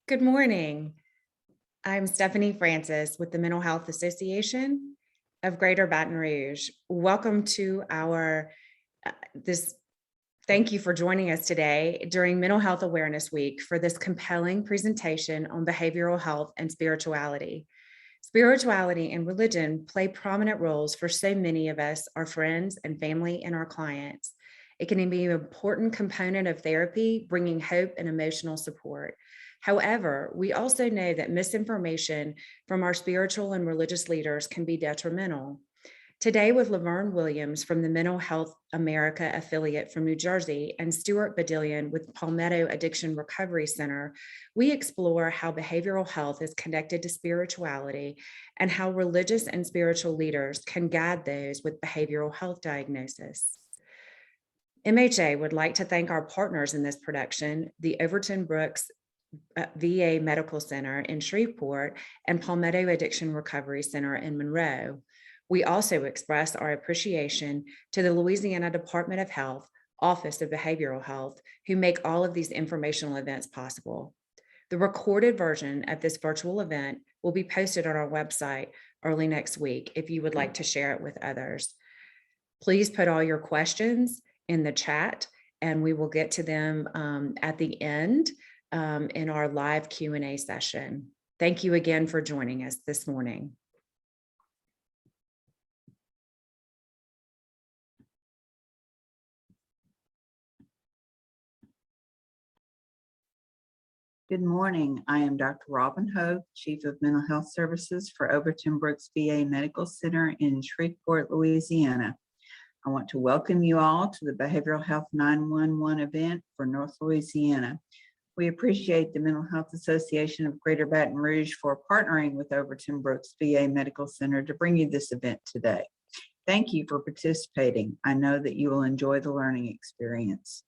Good morning. I'm Stephanie Francis with the Mental Health Association of Greater Baton Rouge. Welcome to our this. Thank you for joining us today during Mental Health Awareness Week for this compelling presentation on behavioral health and spirituality. Spirituality and religion play prominent roles for so many of us, our friends and family, and our clients. It can be an important component of therapy, bringing hope and emotional support. However, we also know that misinformation from our spiritual and religious leaders can be detrimental. Today, with Laverne Williams from the Mental Health America affiliate from New Jersey and Stuart Badillion with Palmetto Addiction Recovery Center, we explore how behavioral health is connected to spirituality and how religious and spiritual leaders can guide those with behavioral health diagnosis. MHA would like to thank our partners in this production, the Overton Brooks VA Medical Center in Shreveport and Palmetto Addiction Recovery Center in Monroe. We also express our appreciation to the Louisiana Department of Health, Office of Behavioral Health, who make all of these informational events possible. The recorded version of this virtual event will be posted on our website early next week if you would like to share it with others. Please put all your questions in the chat and we will get to them at the end in our live Q&A session. Thank you again for joining us this morning. Good morning. I am Dr. Robin Hogue, Chief of Mental Health Services for Overton Brooks VA Medical Center in Shreveport, Louisiana. I want to welcome you all to the Behavioral Health 911 event for North Louisiana. We appreciate the Mental Health Association of Greater Baton Rouge for partnering with Overton Brooks VA Medical Center to bring you this event today. Thank you for participating. I know that you will enjoy the learning experience.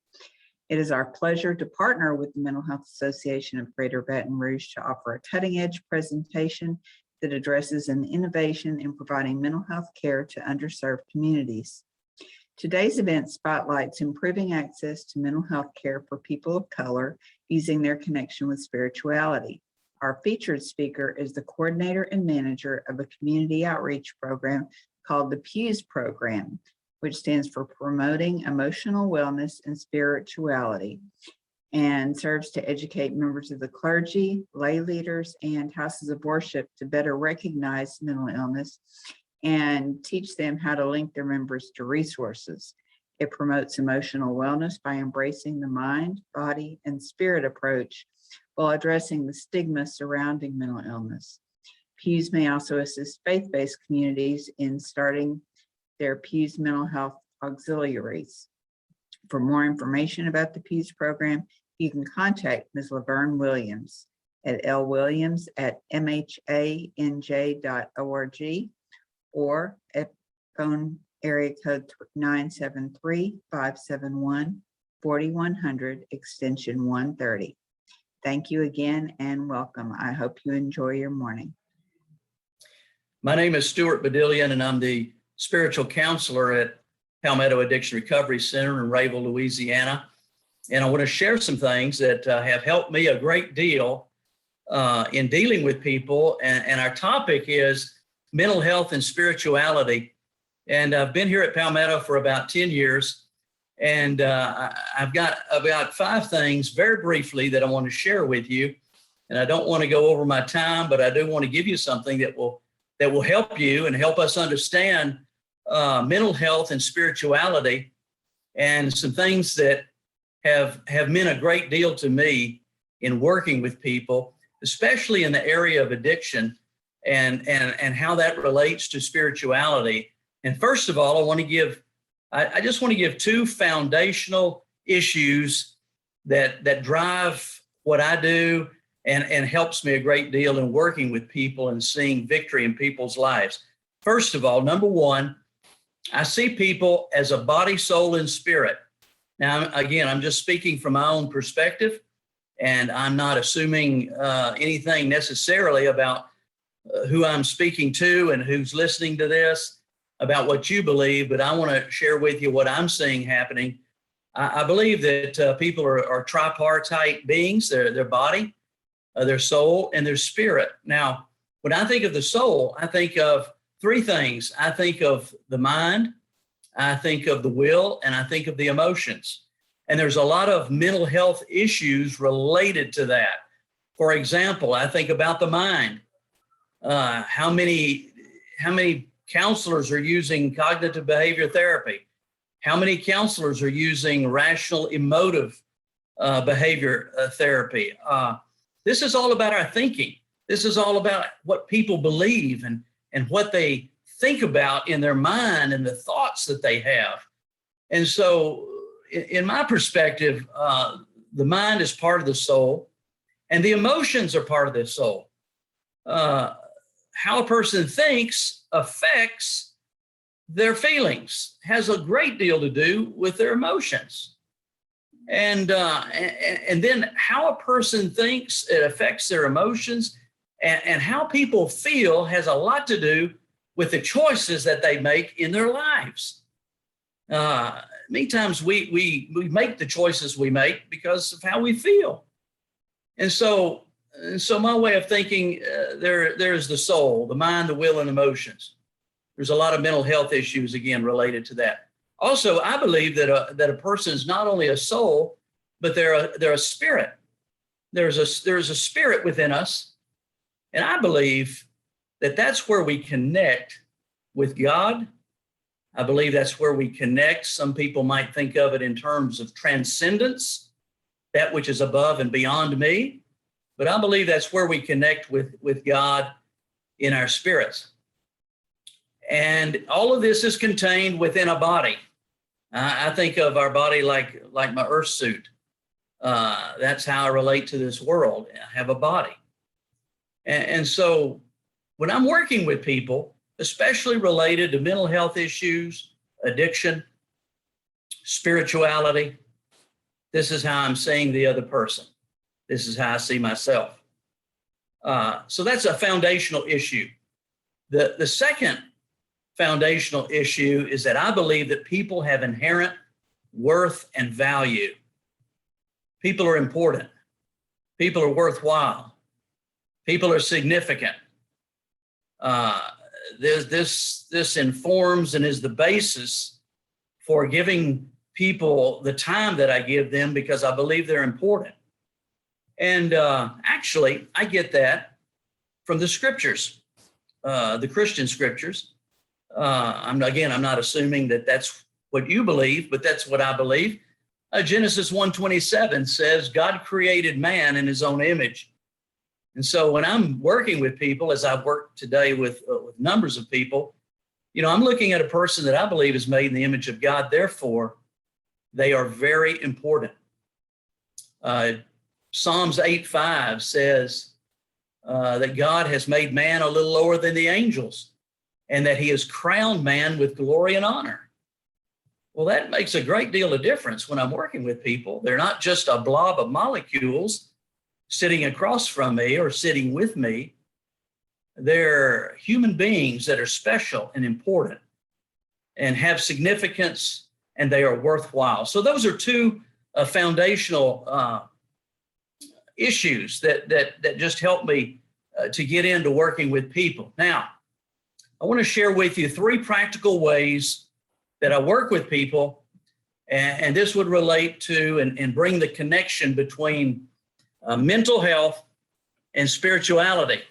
It is our pleasure to partner with the Mental Health Association of Greater Baton Rouge to offer a cutting-edge presentation that addresses an innovation in providing mental health care to underserved communities. Today's event spotlights improving access to mental health care for people of color using their connection with spirituality. Our featured speaker is the coordinator and manager of a community outreach program called the PEWS program, which stands for Promoting Emotional Wellness and Spirituality, and serves to educate members of the clergy, lay leaders, and houses of worship to better recognize mental illness and teach them how to link their members to resources. It promotes emotional wellness by embracing the mind, body, and spirit approach while addressing the stigma surrounding mental illness. PEWS may also assist faith-based communities in starting their PEWS mental health auxiliaries. For more information about the PEWS program, you can contact Ms. Laverne Williams at lwilliams@mhanj.org or at phone area code 973-571-4100 extension 130. Thank you again and welcome. I hope you enjoy your morning. My name is Stuart Badillion and I'm the spiritual counselor at Palmetto Addiction Recovery Center in Monroe, Louisiana. And I want to share some things that have helped me a great deal in dealing with people. And our topic is mental health and spirituality. And I've been here at Palmetto for about 10 years. And I've got about 5 things very briefly that I want to share with you. And I don't want to go over my time, but I do want to give you something that will help you and help us understand mental health and spirituality, and some things that have meant a great deal to me in working with people, especially in the area of addiction and how that relates to spirituality. And first of all, I just want to give 2 foundational issues that drive what I do and helps me a great deal in working with people and seeing victory in people's lives. First of all, number 1, I see people as a body, soul, and spirit. Now, again, I'm just speaking from my own perspective, and I'm not assuming anything necessarily about who I'm speaking to and who's listening to this, about what you believe, but I want to share with you what I'm seeing happening. I believe that people are tripartite beings, their body, their soul, and their spirit. Now, when I think of the soul, I think of three things. I think of the mind, I think of the will, and I think of the emotions. And there's a lot of mental health issues related to that. For example, I think about the mind. How many counselors are using cognitive behavior therapy? How many counselors are using rational emotive behavior therapy? This is all about our thinking. This is all about what people believe and what they think about in their mind and the thoughts that they have. And so in my perspective, the mind is part of the soul and the emotions are part of the soul. How a person thinks affects their feelings, has a great deal to do with their emotions. And then how a person thinks, it affects their emotions, and how people feel has a lot to do with the choices that they make in their lives. Many times we make the choices we make because of how we feel. And so my way of thinking, there's the soul, the mind, the will, and emotions. There's a lot of mental health issues, again, related to that. Also, I believe that a person is not only a soul, but they're a spirit. There's a spirit within us. And I believe that that's where we connect with God. I believe that's where we connect. Some people might think of it in terms of transcendence, that which is above and beyond me. But I believe that's where we connect with God in our spirits. And all of this is contained within a body. I think of our body like my earth suit. That's how I relate to this world. I have a body. And so when I'm working with people, especially related to mental health issues, addiction, spirituality, this is how I'm seeing the other person. This is how I see myself. So that's a foundational issue. The second foundational issue is that I believe that people have inherent worth and value. People are important. People are worthwhile. People are significant. This informs and is the basis for giving people the time that I give them because I believe they're important. And actually, I get that from the scriptures, the Christian scriptures. I'm not assuming that that's what you believe, but that's what I believe. Genesis 1:27 says God created man in his own image. And so when I'm working with people, as I've worked today with numbers of people, I'm looking at a person that I believe is made in the image of God. Therefore, they are very important. Psalms 8:5 says that God has made man a little lower than the angels and that he has crowned man with glory and honor. Well, that makes a great deal of difference when I'm working with people. They're not just a blob of molecules sitting across from me or sitting with me. They're human beings that are special and important and have significance, and they are worthwhile. So those are two foundational issues that just help me to get into working with people. Now, I want to share with you 3 practical ways that I work with people, and this would relate to and bring the connection between mental health and spirituality.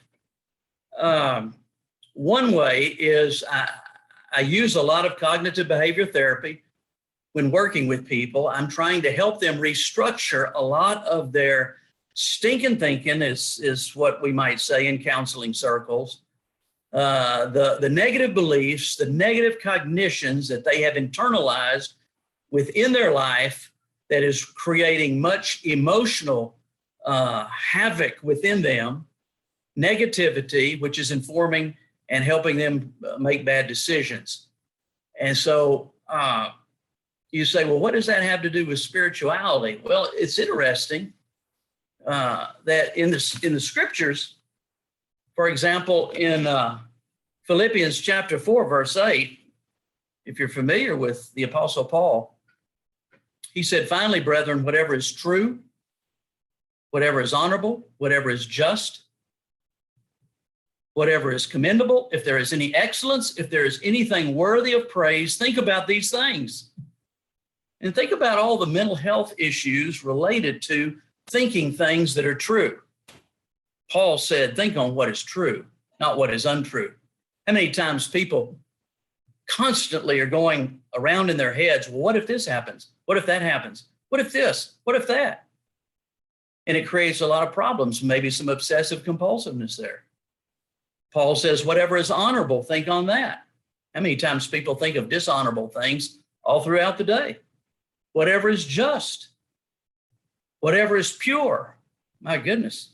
One way is I use a lot of cognitive behavior therapy when working with people. I'm trying to help them restructure a lot of their stinking thinking, is what we might say in counseling circles. The negative beliefs, the negative cognitions that they have internalized within their life that is creating much emotional havoc within them, negativity, which is informing and helping them make bad decisions. And so you say, well, what does that have to do with spirituality? Well, it's interesting that in the scriptures, for example, in Philippians chapter 4, verse 8, if you're familiar with the Apostle Paul, he said, finally, brethren, whatever is true, whatever is honorable, whatever is just, whatever is commendable, if there is any excellence, if there is anything worthy of praise, think about these things. And think about all the mental health issues related to thinking things that are true. Paul said, think on what is true, not what is untrue. How many times people constantly are going around in their heads, well, what if this happens? What if that happens? What if this? What if that? And it creates a lot of problems, maybe some obsessive compulsiveness there. Paul says, whatever is honorable, think on that. How many times people think of dishonorable things all throughout the day? Whatever is just, whatever is pure. My goodness,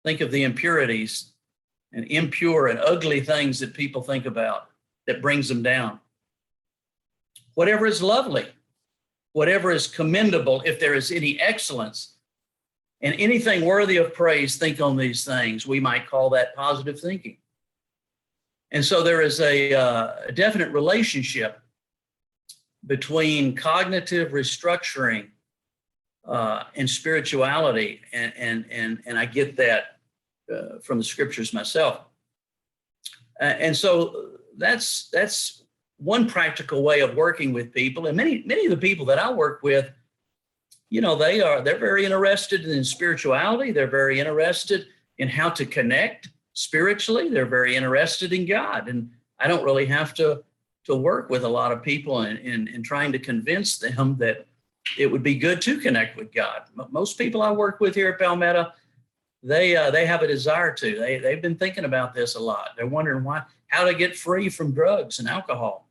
think of the impurities and impure and ugly things that people think about that brings them down. Whatever is lovely, whatever is commendable, if there is any excellence, and anything worthy of praise, think on these things. We might call that positive thinking. And so there is a definite relationship between cognitive restructuring and spirituality. And I get that from the scriptures myself. And so that's one practical way of working with people. And many of the people that I work with, you know, they're very interested in spirituality. They're very interested in how to connect spiritually. They're very interested in God. And I don't really have to work with a lot of people in trying to convince them that it would be good to connect with God. Most people I work with here at Palmetto, they have a desire to. They've been thinking about this a lot. They're wondering how to get free from drugs and alcohol.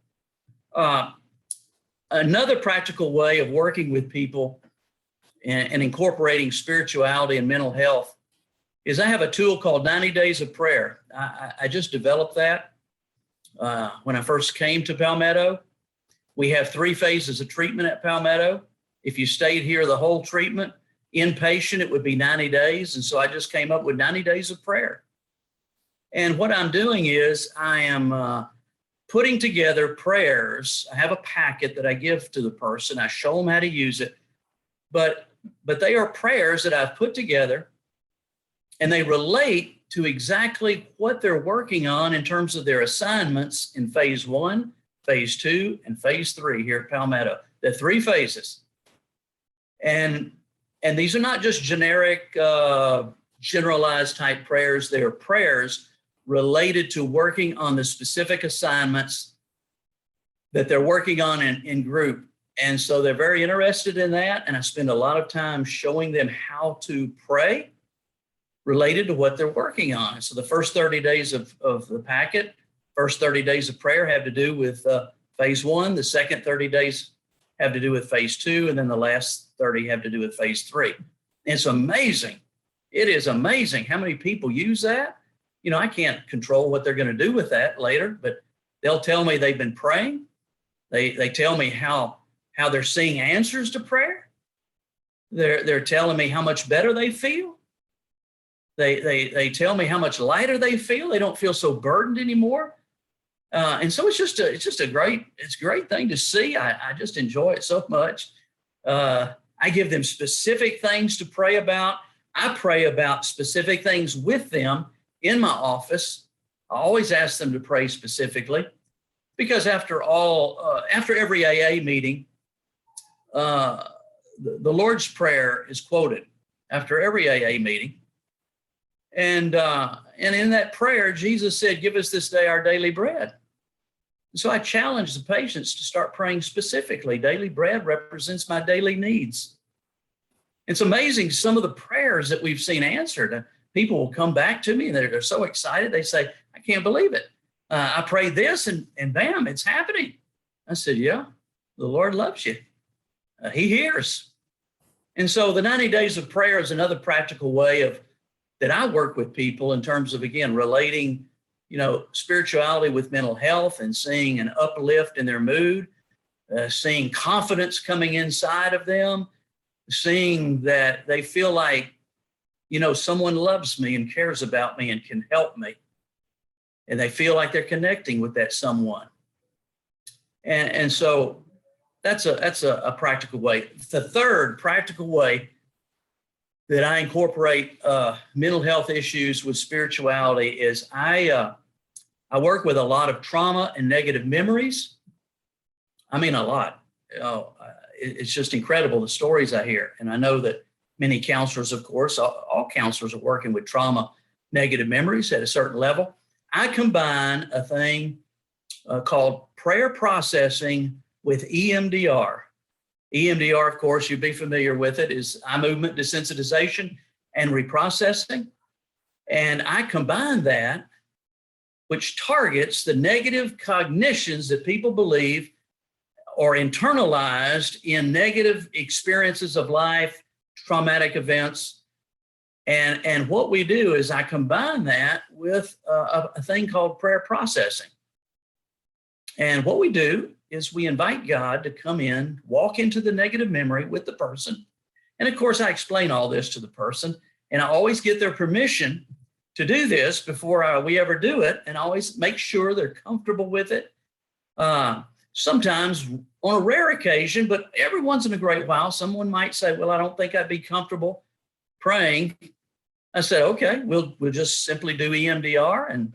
Another practical way of working with people and incorporating spirituality and mental health is I have a tool called 90 Days of Prayer. I just developed that when I first came to Palmetto. We have 3 phases of treatment at Palmetto. If you stayed here the whole treatment, inpatient, it would be 90 days. And so I just came up with 90 days of prayer. And what I'm doing is I am putting together prayers. I have a packet that I give to the person. I show them how to use it. But they are prayers that I've put together, and they relate to exactly what they're working on in terms of their assignments in phase 1, phase 2, and phase 3 here at Palmetto. The 3 phases. And these are not just generic, generalized type prayers. They are prayers related to working on the specific assignments that they're working on in group. And so they're very interested in that. And I spend a lot of time showing them how to pray related to what they're working on. So the first 30 days of the packet, first 30 days of prayer have to do with phase 1. The second 30 days have to do with phase 2. And then the last 30 have to do with phase 3. It's amazing. It is amazing how many people use that. You know, I can't control what they're going to do with that later, but they'll tell me they've been praying. They tell me how they're seeing answers to prayer. They're telling me how much better they feel. They tell me how much lighter they feel. They don't feel so burdened anymore. And so it's a great thing to see. I just enjoy it so much. I give them specific things to pray about. I pray about specific things with them in my office. I always ask them to pray specifically because after every AA meeting, the Lord's Prayer is quoted after every AA meeting. And in that prayer, Jesus said, give us this day our daily bread. So I challenge the patients to start praying specifically. Daily bread represents my daily needs. It's amazing some of the prayers that we've seen answered. People will come back to me and they're so excited. They say, I can't believe it. I prayed this and bam, it's happening. I said, yeah, the Lord loves you. He hears. And so the 90 days of prayer is another practical way that I work with people in terms of, again, relating, spirituality with mental health and seeing an uplift in their mood, seeing confidence coming inside of them, seeing that they feel like, someone loves me and cares about me and can help me. And they feel like they're connecting with that someone. And so that's a practical way. The third practical way that I incorporate mental health issues with spirituality is I work with a lot of trauma and negative memories. I mean, a lot. It's just incredible the stories I hear. And I know that many counselors, of course, all counselors are working with trauma, negative memories at a certain level. I combine a thing called prayer processing with EMDR. EMDR, of course, you'd be familiar with it, is eye movement desensitization and reprocessing. And I combine that, which targets the negative cognitions that people believe or internalized in negative experiences of life, traumatic events. And what we do is I combine that with a thing called prayer processing. And what we do is we invite God to come in, walk into the negative memory with the person. And of course, I explain all this to the person, and I always get their permission to do this before we ever do it, and I always make sure they're comfortable with it. Sometimes on a rare occasion, but every once in a great while, someone might say, well, I don't think I'd be comfortable praying. I said, okay, we'll just simply do EMDR.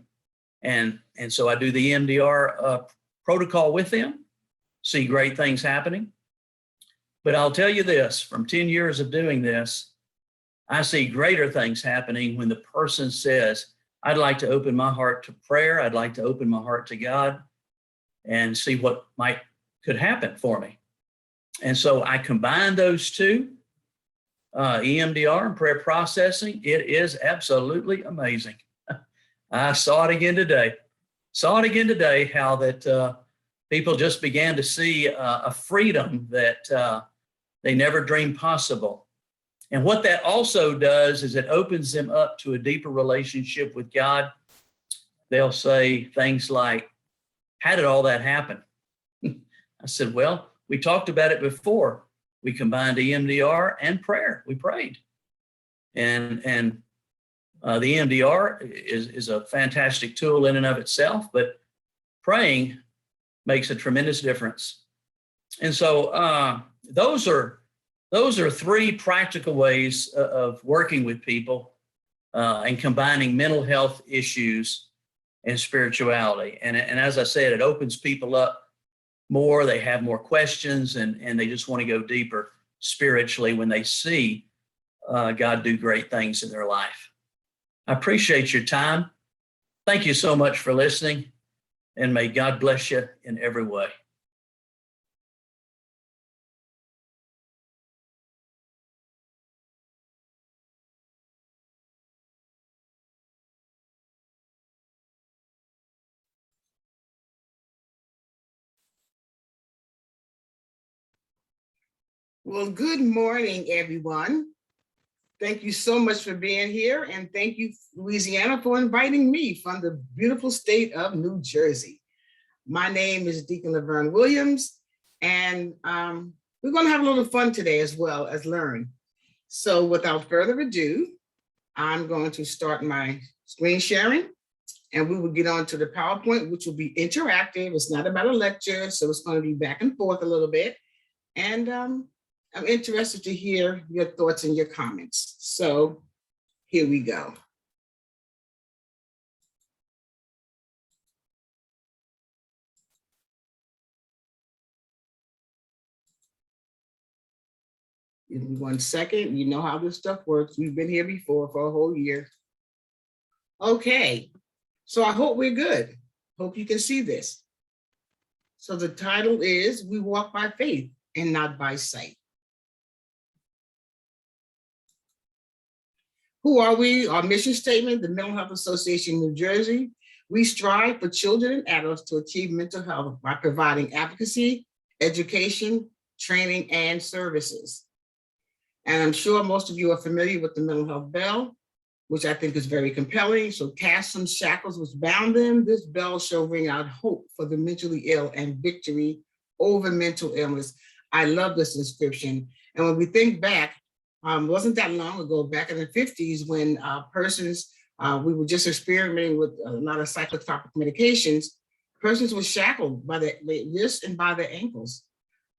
And so I do the EMDR protocol with them, see great things happening. But I'll tell you this, from 10 years of doing this, I see greater things happening when the person says, I'd like to open my heart to prayer. I'd like to open my heart to God and see what could happen for me. And so I combine those two, EMDR and prayer processing. It is absolutely amazing. I saw it again today. How that people just began to see a freedom that they never dreamed possible. And what that also does is it opens them up to a deeper relationship with God. They'll say things like, how did all that happen? I said, well, we talked about it before. We combined EMDR and prayer. We prayed. And the EMDR is a fantastic tool in and of itself, but praying makes a tremendous difference. And so those are three practical ways of working with people and combining mental health issues and spirituality. And as I said, it opens people up more. They have more questions and they just want to go deeper spiritually when they see God do great things in their life. I appreciate your time. Thank you so much for listening, and may God bless you in every way. Well, good morning, everyone. Thank you so much for being here, and thank you, Louisiana, for inviting me from the beautiful state of New Jersey. My name is Deacon Laverne Williams, and we're going to have a little fun today as well as learn. So without further ado, I'm going to start my screen sharing, and we will get on to the PowerPoint, which will be interactive. It's not about a lecture, so it's going to be back and forth a little bit. And I'm interested to hear your thoughts and your comments. So here we go. Give me 1 second. You know how this stuff works. We've been here before for a whole year. Okay, so I hope we're good. Hope you can see this. So the title is We Walk by Faith and Not by Sight. Who are we? Our mission statement, the Mental Health Association of New Jersey. We strive for children and adults to achieve mental health by providing advocacy, education, training, and services. And I'm sure most of you are familiar with the mental health bell, which I think is very compelling. So cast some shackles which bound them. This bell shall ring out hope for the mentally ill and victory over mental illness. I love this inscription. And when we think back, wasn't that long ago, back in the 50s, when persons, we were just experimenting with a lot of psychotropic medications, persons were shackled by the wrists and by the ankles,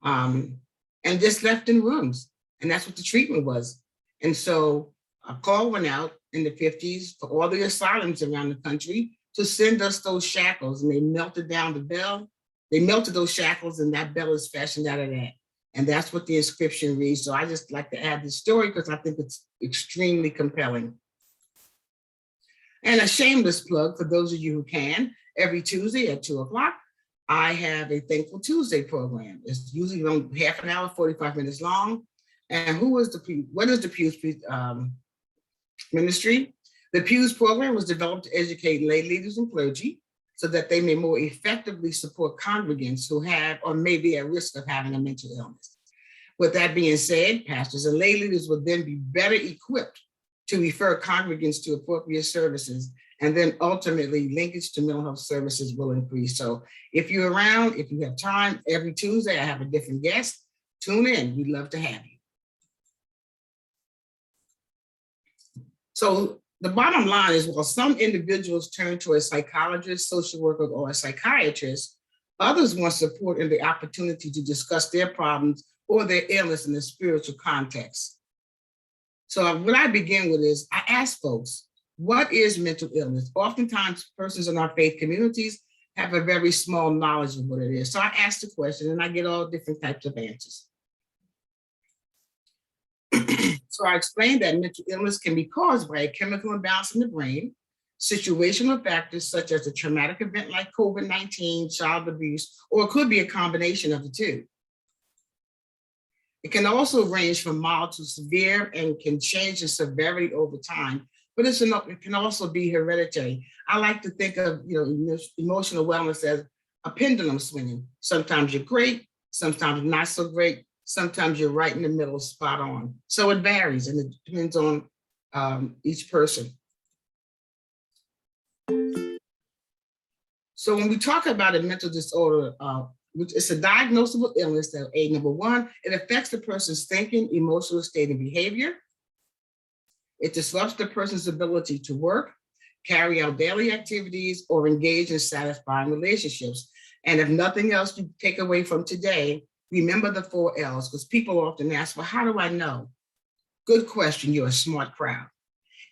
and just left in rooms. And that's what the treatment was. And so a call went out in the 50s for all the asylums around the country to send us those shackles, and they melted down the bell. They melted those shackles, and that bell is fashioned out of that. And that's what the inscription reads. So I just like to add this story because I think it's extremely compelling. And a shameless plug for those of you who can, every Tuesday at 2 o'clock, I have a Thankful Tuesday program. It's usually around half an hour, 45 minutes long. And what is the Pews ministry? The Pews program was developed to educate lay leaders and clergy so that they may more effectively support congregants who have or may be at risk of having a mental illness. With that being said, pastors and lay leaders will then be better equipped to refer congregants to appropriate services, and then ultimately linkage to mental health services will increase. So if you're around, if you have time, every Tuesday I have a different guest. Tune in, we'd love to have you. So the bottom line is, while some individuals turn to a psychologist, social worker, or a psychiatrist, others want support and the opportunity to discuss their problems or their illness in a spiritual context. So what I begin with is, I ask folks, what is mental illness? Oftentimes, persons in our faith communities have a very small knowledge of what it is. So I ask the question and I get all different types of answers. So I explained that mental illness can be caused by a chemical imbalance in the brain, situational factors such as a traumatic event like COVID-19, child abuse, or it could be a combination of the two. It can also range from mild to severe and can change in severity over time, but it can also be hereditary. I like to think of emotional wellness as a pendulum swinging. Sometimes you're great, sometimes not so great, sometimes you're right in the middle, spot on. So it varies and it depends on each person. So when we talk about a mental disorder, which is a diagnosable illness that, number one, it affects the person's thinking, emotional state, and behavior. It disrupts the person's ability to work, carry out daily activities, or engage in satisfying relationships. And if nothing else you take away from today, remember the 4 L's, because people often ask, well, how do I know? Good question, you're a smart crowd.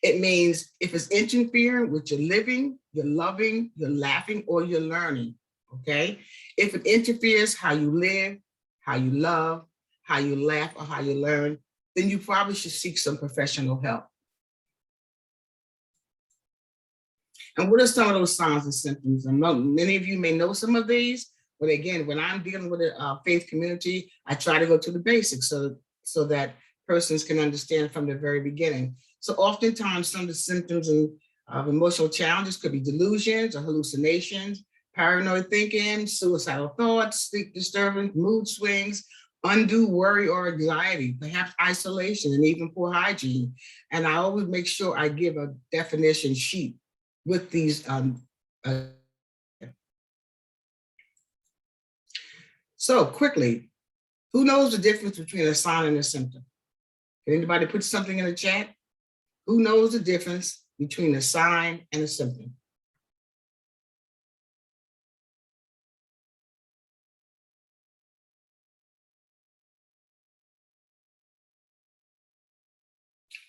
It means if it's interfering with your living, your loving, your laughing, or your learning, okay? If it interferes how you live, how you love, how you laugh, or how you learn, then you probably should seek some professional help. And what are some of those signs and symptoms? And many of you may know some of these, but again, when I'm dealing with a faith community, I try to go to the basics so that persons can understand from the very beginning. So oftentimes some of the symptoms of emotional challenges could be delusions or hallucinations, paranoid thinking, suicidal thoughts, sleep disturbance, mood swings, undue worry or anxiety, perhaps isolation, and even poor hygiene. And I always make sure I give a definition sheet with these. So quickly, who knows the difference between a sign and a symptom? Can anybody put something in the chat? Who knows the difference between a sign and a symptom?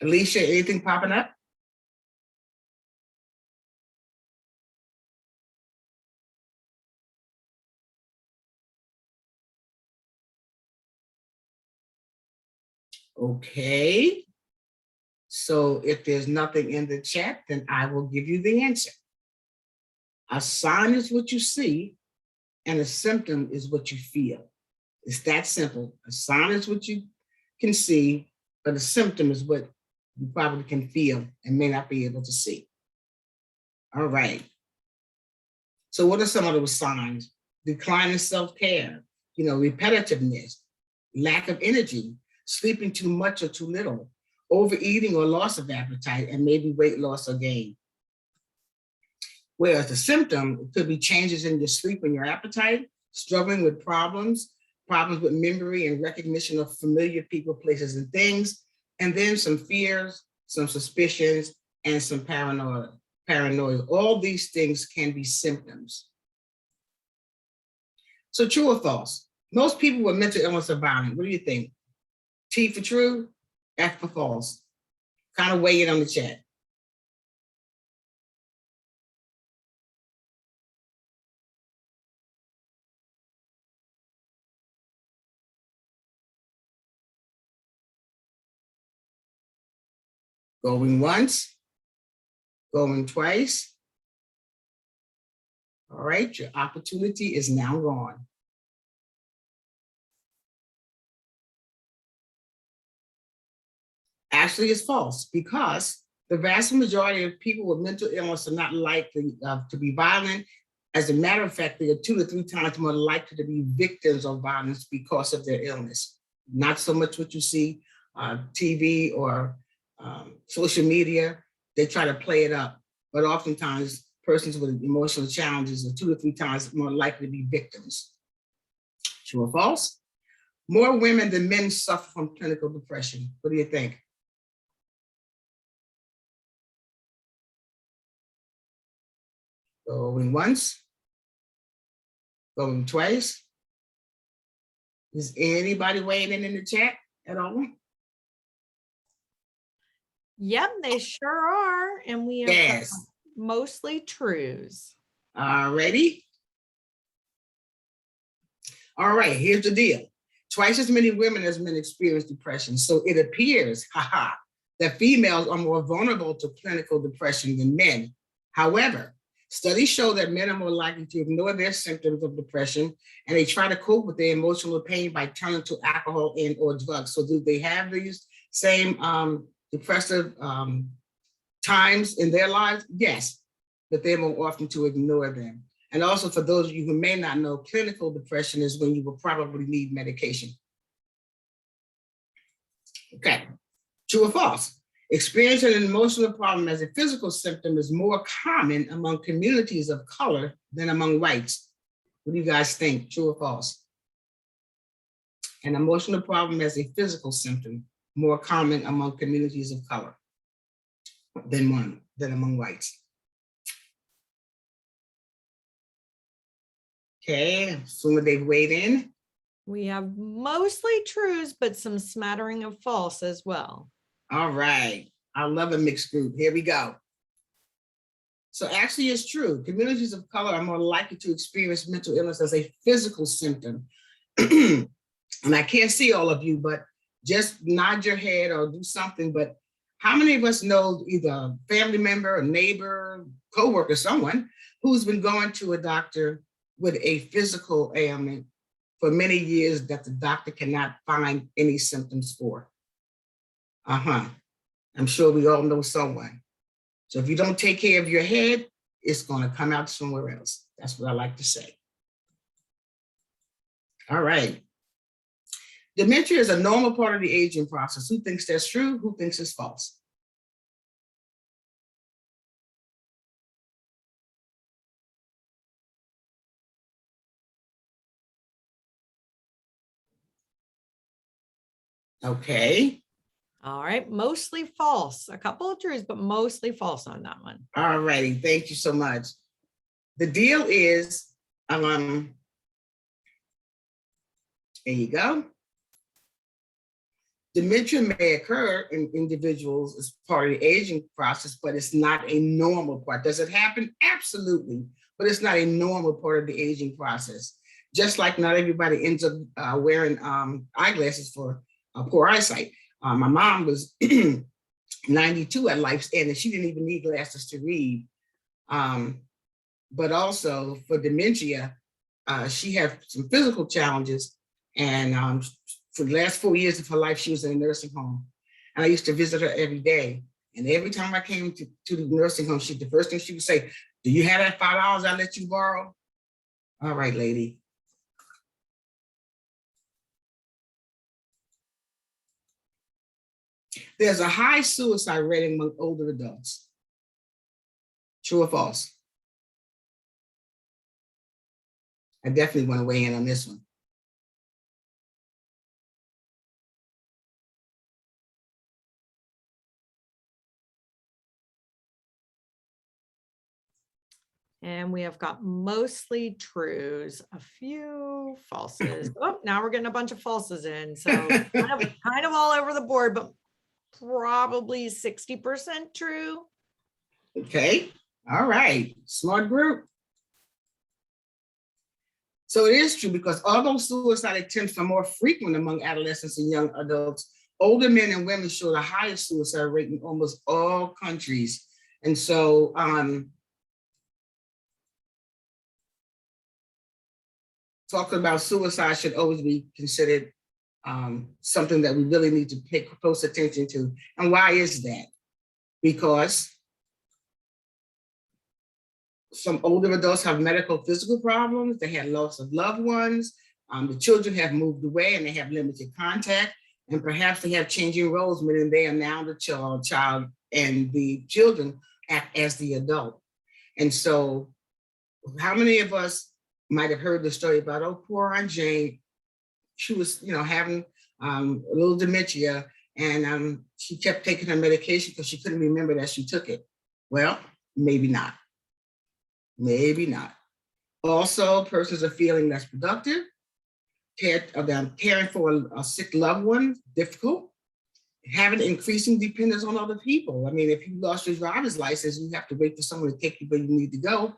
Alicia, anything popping up? Okay. So if there's nothing in the chat, then I will give you the answer. A sign is what you see, and a symptom is what you feel. It's that simple. A sign is what you can see, but a symptom is what you probably can feel and may not be able to see. All right. So what are some of those signs? Decline in self-care, repetitiveness, lack of energy, sleeping too much or too little, overeating or loss of appetite, and maybe weight loss or gain. Whereas the symptom could be changes in your sleep and your appetite, struggling with problems with memory and recognition of familiar people, places, and things, and then some fears, some suspicions, and some paranoia. All these things can be symptoms. So true or false? Most people with mental illness are violent. What do you think? T for true, F for false. Kind of weigh in on the chat. Going once, going twice. All right, your opportunity is now gone. Actually, it's false because the vast majority of people with mental illness are not likely to be violent. As a matter of fact, they are 2 to 3 times more likely to be victims of violence because of their illness. Not so much what you see on TV or social media. They try to play it up, but oftentimes persons with emotional challenges are 2 to 3 times more likely to be victims. True or false? More women than men suffer from clinical depression. What do you think? Going once, going twice. Is anybody weighing in the chat at all? Yep, they sure are. And we have Yes. mostly trues. Ready? All right, here's the deal. Twice as many women as men experience depression. So it appears, that females are more vulnerable to clinical depression than men. However, studies show that men are more likely to ignore their symptoms of depression, and they try to cope with their emotional pain by turning to alcohol and or drugs. So do they have these same depressive times in their lives? Yes, but they're more often to ignore them. And also for those of you who may not know, clinical depression is when you will probably need medication. Okay, true or false? Experiencing an emotional problem as a physical symptom is more common among communities of color than among whites. What do you guys think, true or false? An emotional problem as a physical symptom, more common among communities of color than among whites. Okay, assuming they've weighed in. We have mostly trues, but some smattering of false as well. All right, I love a mixed group. Here we go. So actually it's true. Communities of color are more likely to experience mental illness as a physical symptom. And I can't see all of you, but just nod your head or do something. But how many of us know either a family member, a neighbor, coworker, someone who's been going to a doctor with a physical ailment for many years that the doctor cannot find any symptoms for? I'm sure we all know someone. So if you don't take care of your head, it's going to come out somewhere else. That's what I like to say. All right. Dementia is a normal part of the aging process. Who thinks that's true? Who thinks it's false? Okay. All right, mostly false. A couple of trues, but mostly false on that one. All righty. Thank you so much. The deal is, there you go. Dementia may occur in individuals as part of the aging process, but it's not a normal part. Does it happen? Absolutely, but it's not a normal part of the aging process. Just like not everybody ends up wearing eyeglasses for poor eyesight. My mom was 92 at life's end, and she didn't even need glasses to read. But also for dementia, she had some physical challenges, and for the last 4 years of her life, she was in a nursing home. And I used to visit her every day. And every time I came to the nursing home, the first thing she would say, "Do you have that $5 I let you borrow?" All right, lady. There's a high suicide rate among older adults. True or false? I definitely want to weigh in on this one. And we have got mostly trues, a few falses. Oh, now we're getting a bunch of falses in. So kind of all over the board, but probably 60% true. Okay, all right, smart group. So it is true because although suicide attempts are more frequent among adolescents and young adults, older men and women show the highest suicide rate in almost all countries. And so talking about suicide should always be considered something that we really need to pay close attention to. And why is that? Because some older adults have medical, physical problems. They had loss of loved ones. The children have moved away and they have limited contact. And perhaps they have changing roles, meaning they are now the child and the children act as the adult. And so how many of us might have heard the story about, oh, poor Aunt Jane, she was, having a little dementia and she kept taking her medication because she couldn't remember that she took it. Well, maybe not. Maybe not. Also, persons are feeling less productive, caring for a sick loved one, difficult, having increasing dependence on other people. I mean, if you lost your driver's license, you have to wait for someone to take you where you need to go.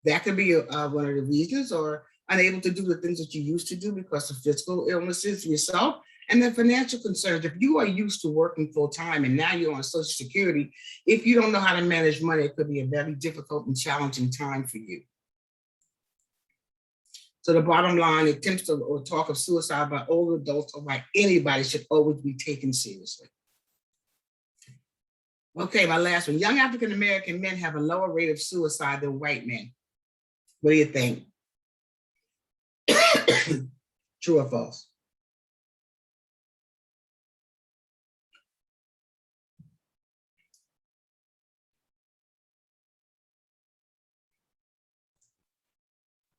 That could be one of the reasons, or unable to do the things that you used to do because of physical illnesses yourself, and then financial concerns. If you are used to working full time and now you're on Social Security, if you don't know how to manage money, it could be a very difficult and challenging time for you. So the bottom line, attempts to or talk of suicide by older adults or by anybody should always be taken seriously. Okay, my last one. Young African-American men have a lower rate of suicide than white men. What do you think? True or false?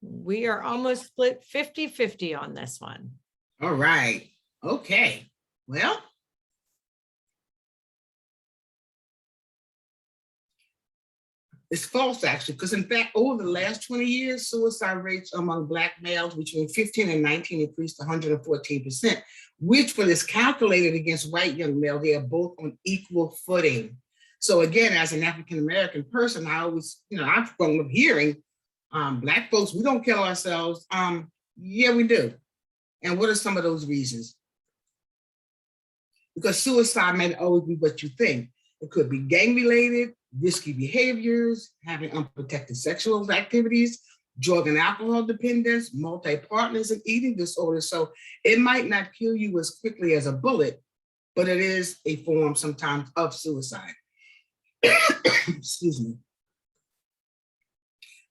We are almost split 50-50 on this one. All right. Okay. Well, it's false, actually, because in fact, over the last 20 years, suicide rates among Black males between 15 and 19 increased 114%, which when it's calculated against white young males, they are both on equal footing. So again, as an African-American person, I always, I've grown up hearing Black folks, we don't kill ourselves. Yeah, we do. And what are some of those reasons? Because suicide may not always be what you think. It could be gang-related, risky behaviors, having unprotected sexual activities, drug and alcohol dependence, multi-partners, and eating disorders. So it might not kill you as quickly as a bullet, but it is a form sometimes of suicide. Excuse me.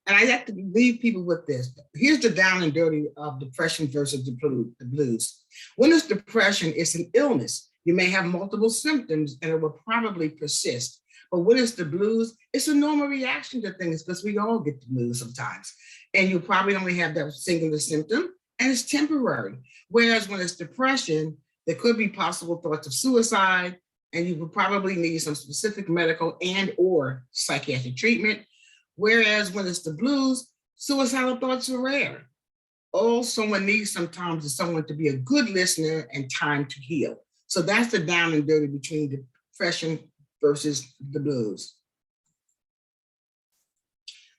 And I have to leave people with this. Here's the down and dirty of depression versus the blues. When it's depression, it's an illness. You may have multiple symptoms and it will probably persist. But when it's the blues, it's a normal reaction to things because we all get the blues sometimes. And you probably only have that singular symptom and it's temporary. Whereas when it's depression, there could be possible thoughts of suicide and you would probably need some specific medical and or psychiatric treatment. Whereas when it's the blues, suicidal thoughts are rare. All someone needs sometimes is someone to be a good listener and time to heal. So that's the down and dirty between depression versus the blues.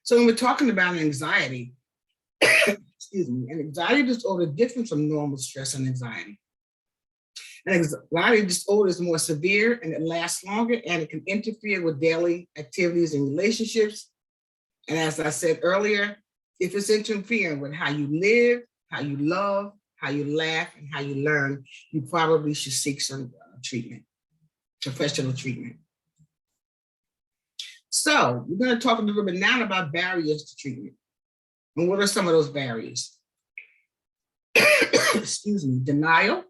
So when we're talking about anxiety, excuse me, an anxiety disorder different from normal stress and anxiety. An anxiety disorder is more severe and it lasts longer and it can interfere with daily activities and relationships. And as I said earlier, if it's interfering with how you live, how you love, how you laugh, and how you learn, you probably should seek some treatment, professional treatment. So we're going to talk a little bit now about barriers to treatment. And what are some of those barriers? Excuse me, denial,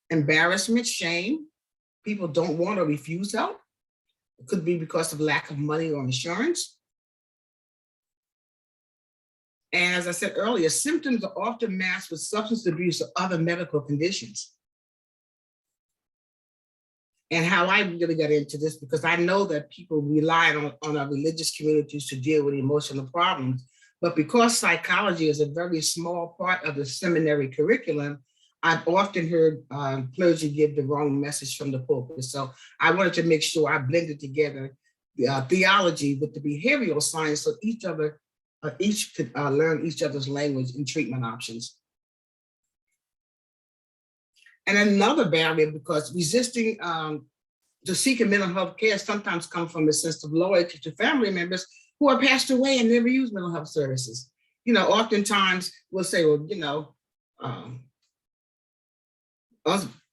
embarrassment, shame. People don't want or refuse help. It could be because of lack of money or insurance. And as I said earlier, symptoms are often masked with substance abuse or other medical conditions. And how I really got into this, because I know that people rely on our religious communities to deal with emotional problems. But because psychology is a very small part of the seminary curriculum, I've often heard clergy give the wrong message from the pulpit. So I wanted to make sure I blended together the theology with the behavioral science so each could learn each other's language and treatment options. And another barrier, because resisting to seeking mental health care sometimes comes from a sense of loyalty to family members who have passed away and never used mental health services. Oftentimes we'll say, well,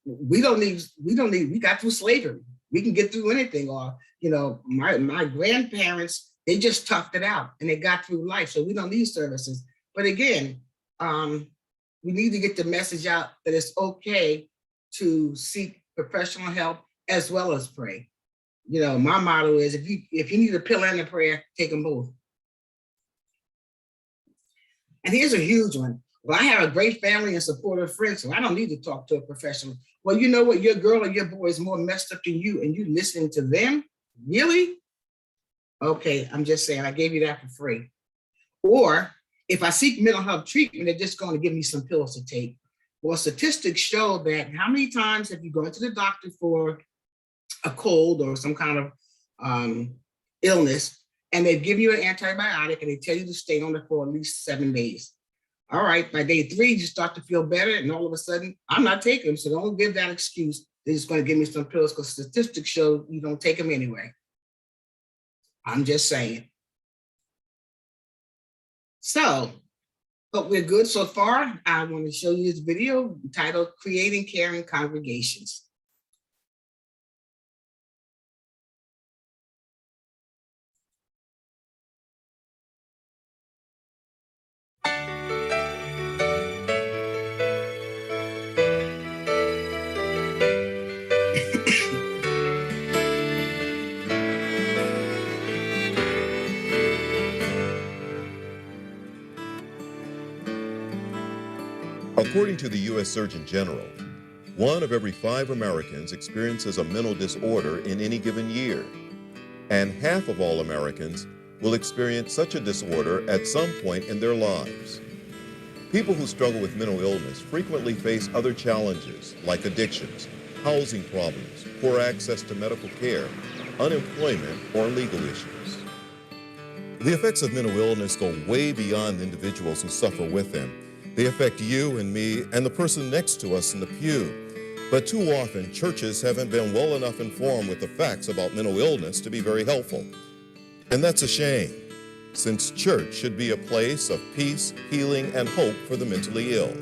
we got through slavery. We can get through anything. Or, my grandparents, they just toughed it out and they got through life. So we don't need services. But again, we need to get the message out that it's okay to seek professional help as well as pray. My motto is if you need a pill and a prayer, take them both. And here's a huge one. Well, I have a great family and supportive friends, so I don't need to talk to a professional. Well, you know what? Your girl or your boy is more messed up than you, and you listening to them? Really? Okay, I'm just saying, I gave you that for free. Or if I seek mental health treatment, they're just going to give me some pills to take. Well, statistics show that how many times have you gone to the doctor for a cold or some kind of illness, and they give you an antibiotic and they tell you to stay on it for at least 7 days. All right, by day 3, you start to feel better, and all of a sudden, I'm not taking them, so don't give that excuse. They're just going to give me some pills because statistics show you don't take them anyway. I'm just saying. So, hope we're good so far. I want to show you this video titled Creating Caring Congregations. According to the U.S. Surgeon General, 1 of every 5 Americans experiences a mental disorder in any given year, and half of all Americans will experience such a disorder at some point in their lives. People who struggle with mental illness frequently face other challenges like addictions, housing problems, poor access to medical care, unemployment, or legal issues. The effects of mental illness go way beyond the individuals who suffer with them. They affect you and me and the person next to us in the pew. But too often, churches haven't been well enough informed with the facts about mental illness to be very helpful. And that's a shame, since church should be a place of peace, healing, and hope for the mentally ill.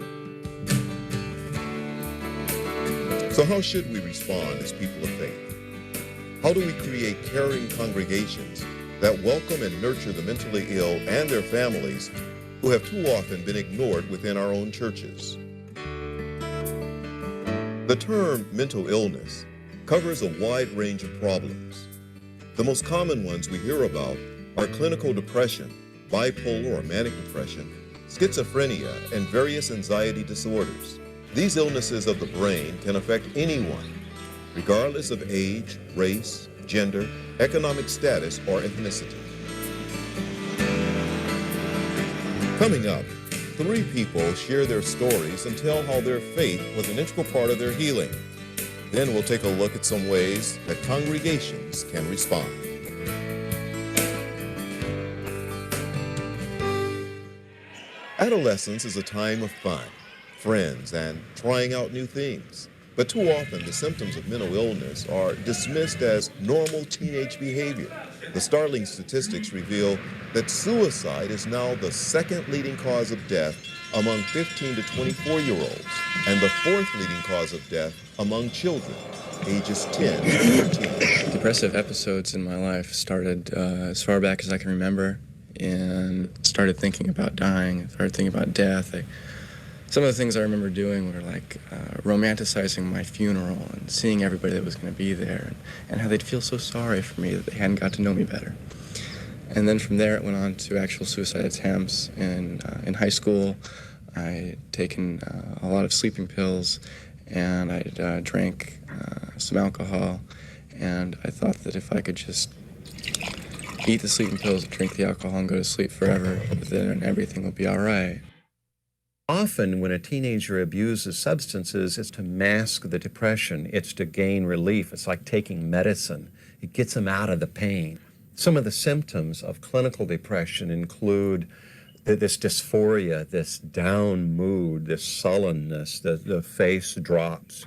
So how should we respond as people of faith? How do we create caring congregations that welcome and nurture the mentally ill and their families who have too often been ignored within our own churches? The term mental illness covers a wide range of problems. The most common ones we hear about are clinical depression, bipolar or manic depression, schizophrenia, and various anxiety disorders. These illnesses of the brain can affect anyone, regardless of age, race, gender, economic status, or ethnicity. Coming up, 3 people share their stories and tell how their faith was an integral part of their healing. Then we'll take a look at some ways that congregations can respond. Adolescence is a time of fun, friends, and trying out new things. But too often, the symptoms of mental illness are dismissed as normal teenage behavior. The startling statistics reveal that suicide is now the 2nd leading cause of death among 15 to 24-year-olds, and the 4th leading cause of death among children, ages 10 to 13. Depressive episodes in my life started as far back as I can remember, and started thinking about dying, started thinking about death. Some of the things I remember doing were like romanticizing my funeral and seeing everybody that was going to be there, and how they'd feel so sorry for me that they hadn't got to know me better. And then from there it went on to actual suicide attempts. In high school, I'd taken a lot of sleeping pills, and I drank some alcohol, and I thought that if I could just eat the sleeping pills, drink the alcohol, and go to sleep forever, then everything would be all right. Often when a teenager abuses substances, it's to mask the depression. It's to gain relief. It's like taking medicine. It gets them out of the pain. Some of the symptoms of clinical depression include this dysphoria, this down mood, this sullenness, the face drops,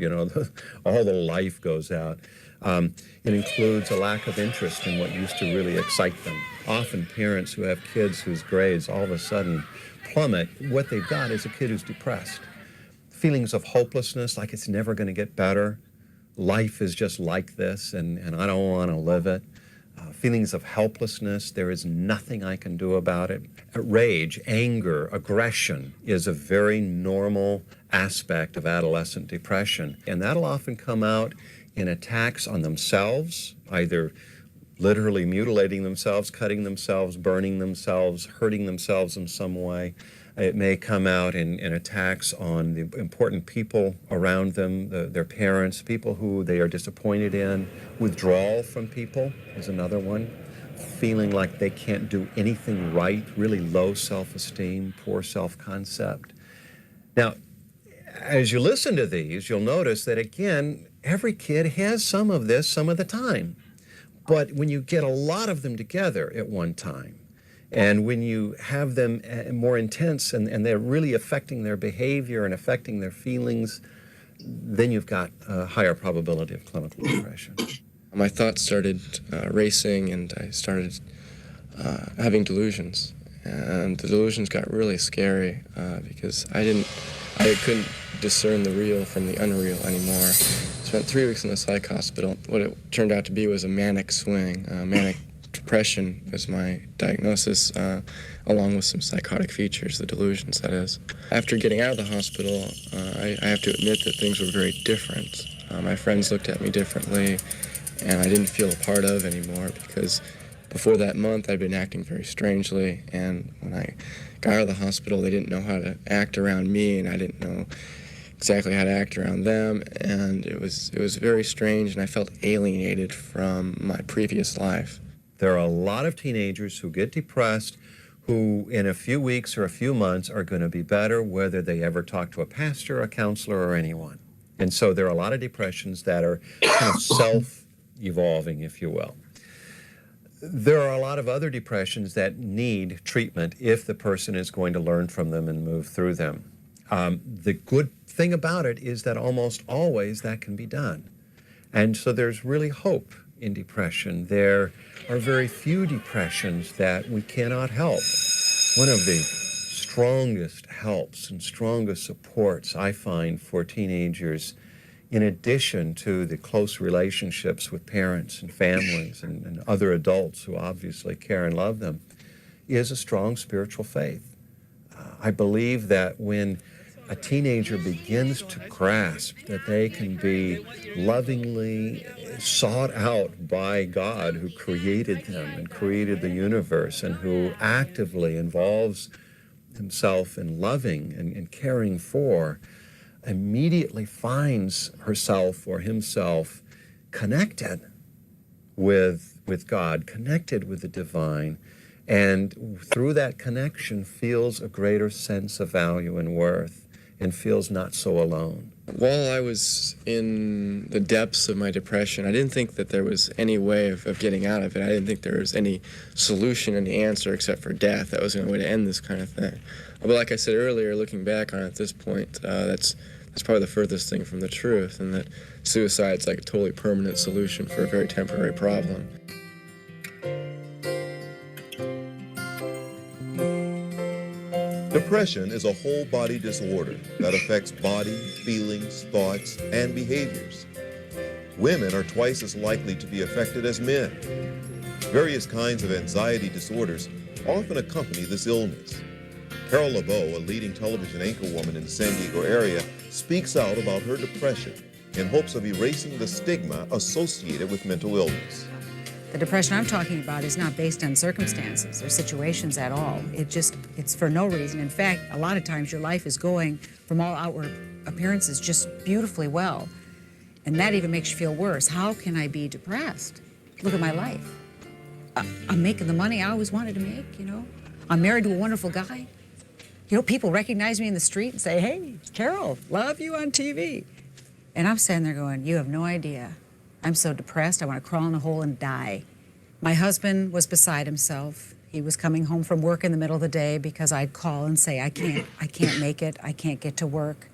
all the life goes out. It includes a lack of interest in what used to really excite them. Often parents who have kids whose grades all of a sudden plummet, what they've got is a kid who's depressed. Feelings of hopelessness, like it's never going to get better. Life is just like this, and I don't want to live it. Feelings of helplessness, there is nothing I can do about it. Rage, anger, aggression is a very normal aspect of adolescent depression, and that'll often come out in attacks on themselves, either literally mutilating themselves, cutting themselves, burning themselves, hurting themselves in some way. It may come out in attacks on the important people around them, their parents, people who they are disappointed in. Withdrawal from people is another one. Feeling like they can't do anything right, really low self-esteem, poor self-concept. Now, as you listen to these, you'll notice that, again, every kid has some of this some of the time. But when you get a lot of them together at one time, and when you have them more intense and they're really affecting their behavior and affecting their feelings, then you've got a higher probability of clinical depression. My thoughts started racing, and I started having delusions. And the delusions got really scary because I couldn't discern the real from the unreal anymore. Spent 3 weeks in the psych hospital. What it turned out to be was a manic swing. Manic depression was my diagnosis, along with some psychotic features, the delusions, that is. After getting out of the hospital, I have to admit that things were very different. My friends looked at me differently, and I didn't feel a part of anymore because before that month I'd been acting very strangely, and when I got out of the hospital they didn't know how to act around me, and I didn't know exactly how to act around them, and it was very strange, and I felt alienated from my previous life. There are a lot of teenagers who get depressed who in a few weeks or a few months are going to be better whether they ever talk to a pastor, a counselor, or anyone. And so there are a lot of depressions that are kind of self-evolving, if you will. There are a lot of other depressions that need treatment if the person is going to learn from them and move through them. The good thing about it is that almost always that can be done. And so there's really hope in depression. There are very few depressions that we cannot help. One of the strongest helps and strongest supports I find for teenagers, in addition to the close relationships with parents and families and other adults who obviously care and love them, is a strong spiritual faith. I believe that when a teenager begins to grasp that they can be lovingly sought out by God, who created them and created the universe and who actively involves himself in loving and caring for, immediately finds herself or himself connected with God, connected with the divine, and through that connection feels a greater sense of value and worth, and feels not so alone. While I was in the depths of my depression, I didn't think that there was any way of getting out of it. I didn't think there was any solution, any answer except for death. That was the only way to end this kind of thing. But like I said earlier, looking back on it at this point, that's probably the furthest thing from the truth, and that suicide's like a totally permanent solution for a very temporary problem. Depression is a whole body disorder that affects body, feelings, thoughts, and behaviors. Women are twice as likely to be affected as men. Various kinds of anxiety disorders often accompany this illness. Carol LeBeau, a leading television anchorwoman in the San Diego area, speaks out about her depression in hopes of erasing the stigma associated with mental illness. The depression I'm talking about is not based on circumstances or situations at all. It's for no reason. In fact, a lot of times your life is going from all outward appearances just beautifully well. And that even makes you feel worse. How can I be depressed? Look at my life. I'm making the money I always wanted to make, I'm married to a wonderful guy. You know, people recognize me in the street and say, hey, Carol, love you on TV. And I'm standing there going, you have no idea. I'm so depressed. I want to crawl in a hole and die. My husband was beside himself. He was coming home from work in the middle of the day because I'd call and say, I can't make it. I can't get to work.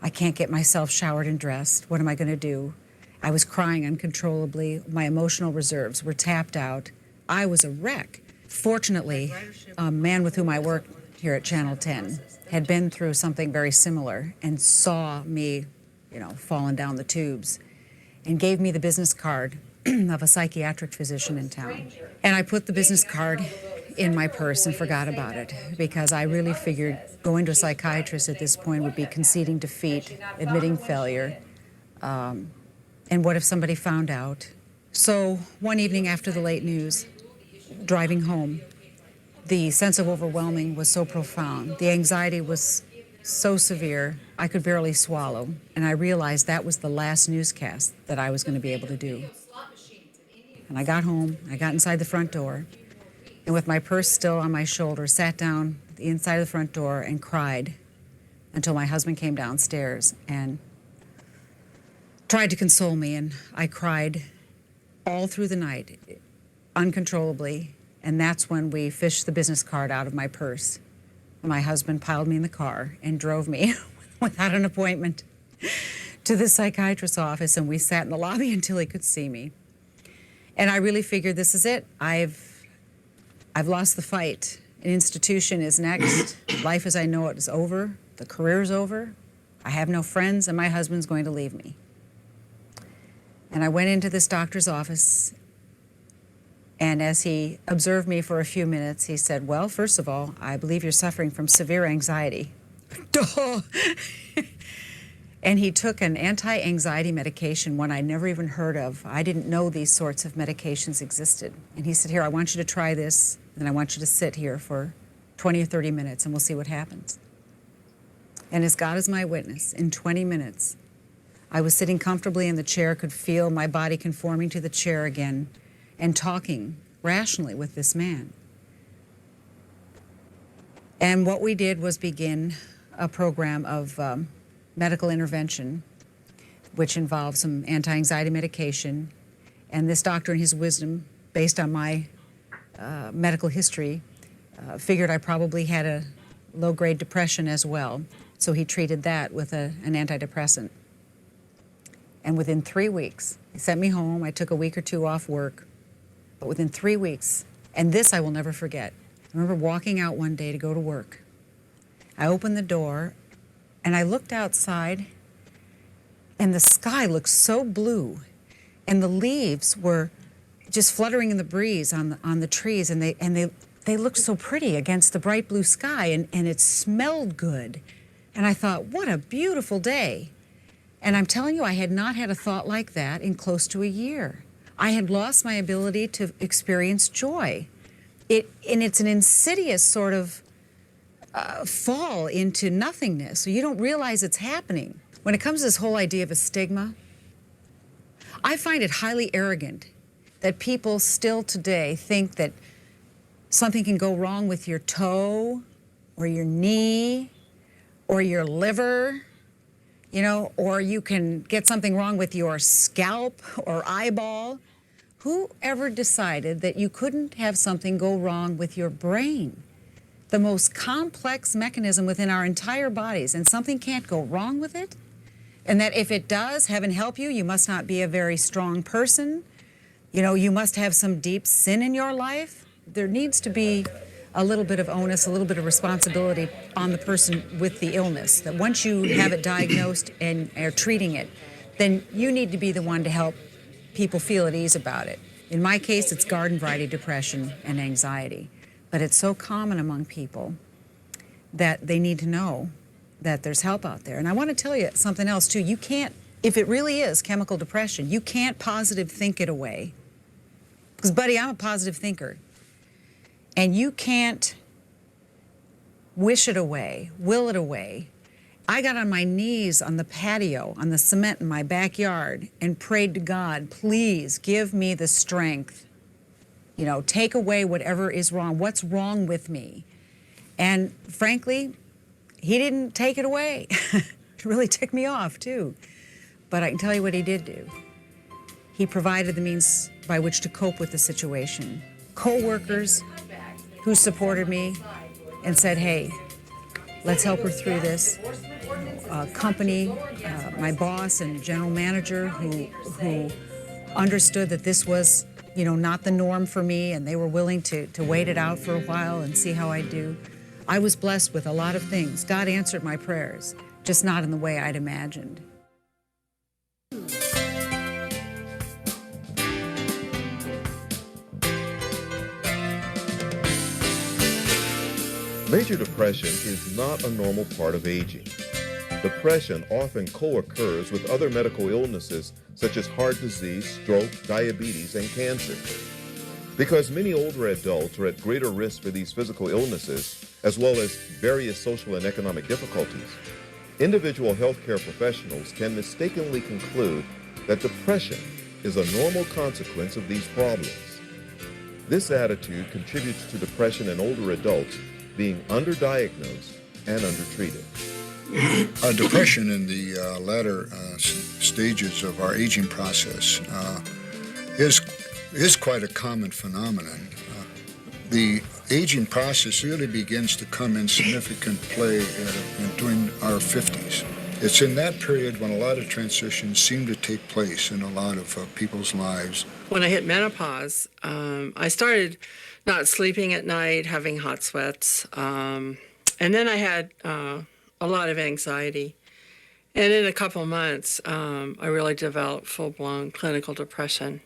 I can't get myself showered and dressed. What am I going to do? I was crying uncontrollably. My emotional reserves were tapped out. I was a wreck. Fortunately, a man with whom I worked here at Channel 10 had been through something very similar and saw me, you know, falling down the tubes and gave me the business card of a psychiatric physician in town. And I put the business card in my purse and forgot about it because I really figured going to a psychiatrist at this point would be conceding defeat, admitting failure. And what if somebody found out? So one evening after the late news, driving home, the sense of overwhelming was so profound. The anxiety was so severe, I could barely swallow. And I realized that was the last newscast that I was going to be able to do. And I got home, I got inside the front door, and with my purse still on my shoulder, sat down at the inside of the front door and cried until my husband came downstairs and tried to console me. And I cried all through the night, uncontrollably. And that's when we fished the business card out of my purse. My husband piled me in the car and drove me without an appointment to the psychiatrist's office, and we sat in the lobby until he could see me. And I really figured, this is it. I've lost the fight. An institution is next. Life as I know it is over. The career's over. I have no friends, and my husband's going to leave me. And I went into this doctor's office, and as he observed me for a few minutes, he said, well, first of all, I believe you're suffering from severe anxiety. Duh! And he took an anti-anxiety medication, one I never even heard of. I didn't know these sorts of medications existed. And he said, here, I want you to try this, and I want you to sit here for 20 or 30 minutes, and we'll see what happens. And as God is my witness, in 20 minutes, I was sitting comfortably in the chair, could feel my body conforming to the chair again, and talking rationally with this man. And what we did was begin a program of medical intervention, which involved some anti-anxiety medication. And this doctor, in his wisdom, based on my medical history, figured I probably had a low-grade depression as well. So he treated that with an antidepressant. And within 3 weeks, he sent me home. I took a week or two off work. But within 3 weeks, and this I will never forget, I remember walking out one day to go to work. I opened the door, and I looked outside, and the sky looked so blue, and the leaves were just fluttering in the breeze on the trees, and they looked so pretty against the bright blue sky, and it smelled good. And I thought, what a beautiful day. And I'm telling you, I had not had a thought like that in close to a year. I had lost my ability to experience joy. And it's an insidious sort of fall into nothingness. So you don't realize it's happening. When it comes to this whole idea of a stigma, I find it highly arrogant that people still today think that something can go wrong with your toe or your knee or your liver, you know, or you can get something wrong with your scalp or eyeball. Who ever decided that you couldn't have something go wrong with your brain? The most complex mechanism within our entire bodies, and something can't go wrong with it? And that if it does, heaven help you, you must not be a very strong person. You know, you must have some deep sin in your life. There needs to be a little bit of onus, a little bit of responsibility on the person with the illness, that once you have it diagnosed and are treating it, then you need to be the one to help people feel at ease about it. In my case, it's garden variety depression and anxiety, but it's so common among people that they need to know that there's help out there. And I want to tell you something else too. You can't, if it really is chemical depression, you can't positive think it away. Because buddy, I'm a positive thinker. And you can't wish it away, will it away. I got on my knees on the patio, on the cement in my backyard, and prayed to God, please give me the strength. You know, take away whatever is wrong. What's wrong with me? And frankly, he didn't take it away. It really ticked me off too. But I can tell you what he did do. He provided the means by which to cope with the situation. Co-workers who supported me and said, hey, let's help her through this. Company, my boss and general manager who understood that this was, not the norm for me, and they were willing to wait it out for a while and see how I do. I was blessed with a lot of things. God answered my prayers, just not in the way I'd imagined. Major depression is not a normal part of aging. Depression often co-occurs with other medical illnesses such as heart disease, stroke, diabetes, and cancer. Because many older adults are at greater risk for these physical illnesses, as well as various social and economic difficulties, individual healthcare professionals can mistakenly conclude that depression is a normal consequence of these problems. This attitude contributes to depression in older adults being underdiagnosed and undertreated. Depression in the latter stages of our aging process is quite a common phenomenon. The aging process really begins to come in significant play during our 50s. It's in that period when a lot of transitions seem to take place in a lot of people's lives. When I hit menopause, I started not sleeping at night, having hot sweats, and then I had a lot of anxiety. And in a couple months, I really developed full-blown clinical depression.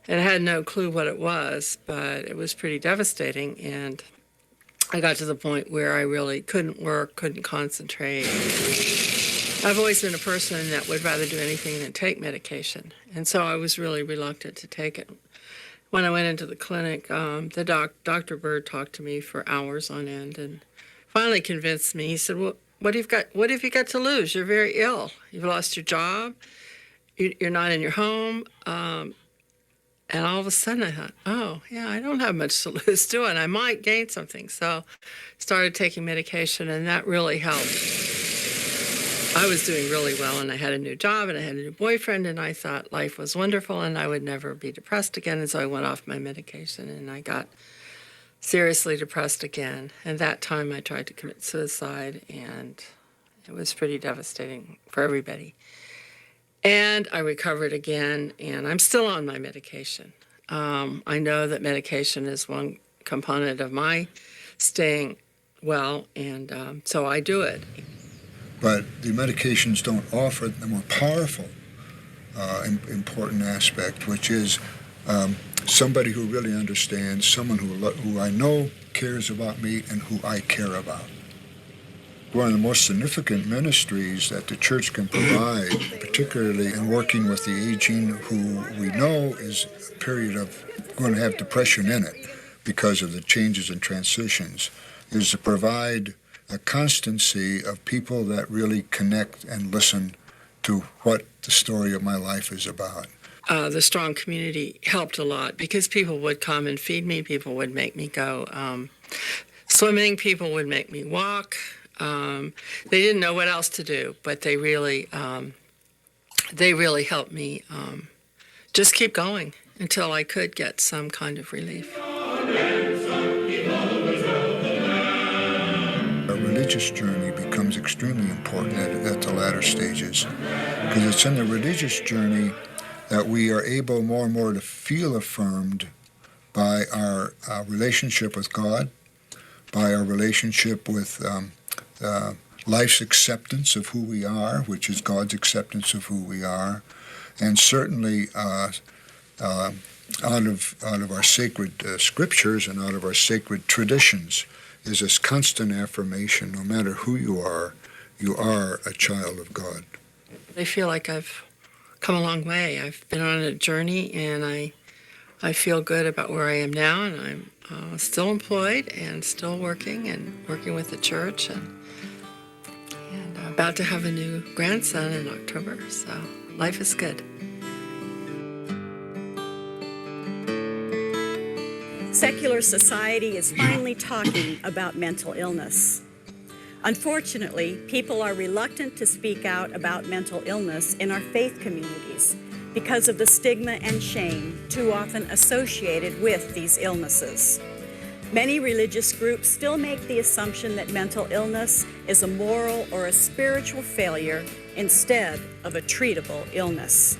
And I had no clue what it was, but it was pretty devastating. And I got to the point where I really couldn't work, couldn't concentrate. I've always been a person that would rather do anything than take medication. And so I was really reluctant to take it. When I went into the clinic, Dr. Bird talked to me for hours on end and finally convinced me. He said, well, what have you got to lose? You're very ill. You've lost your job. You're not in your home. And all of a sudden I thought, oh, yeah, I don't have much to lose, do I? And I might gain something. So started taking medication, and that really helped. I was doing really well, and I had a new job, and I had a new boyfriend, and I thought life was wonderful, and I would never be depressed again. And so I went off my medication, and I got seriously depressed again. And that time I tried to commit suicide, and it was pretty devastating for everybody. And I recovered again, and I'm still on my medication. I know that medication is one component of my staying well, and so I do it. But the medications don't offer the more powerful, important aspect, which is somebody who really understands, someone who I know cares about me and who I care about. One of the most significant ministries that the church can provide, particularly in working with the aging, who we know is a period of going to have depression in it because of the changes and transitions, is to provide a constancy of people that really connect and listen to what the story of my life is about. The strong community helped a lot because people would come and feed me. People would make me go swimming. People would make me walk. They didn't know what else to do, but they really helped me just keep going until I could get some kind of relief. Our religious journey becomes extremely important at the latter stages, because it's in the religious journey that we are able more and more to feel affirmed by our relationship with God, by our relationship with life's acceptance of who we are, which is God's acceptance of who we are, and certainly out of our sacred scriptures and out of our sacred traditions is this constant affirmation, no matter who you are a child of God. I feel like I've come a long way. I've been on a journey, and I feel good about where I am now, and I'm still employed and still working with the church, and about to have a new grandson in October, so life is good. Secular society is finally talking about mental illness. Unfortunately, people are reluctant to speak out about mental illness in our faith communities because of the stigma and shame too often associated with these illnesses. Many religious groups still make the assumption that mental illness is a moral or a spiritual failure instead of a treatable illness.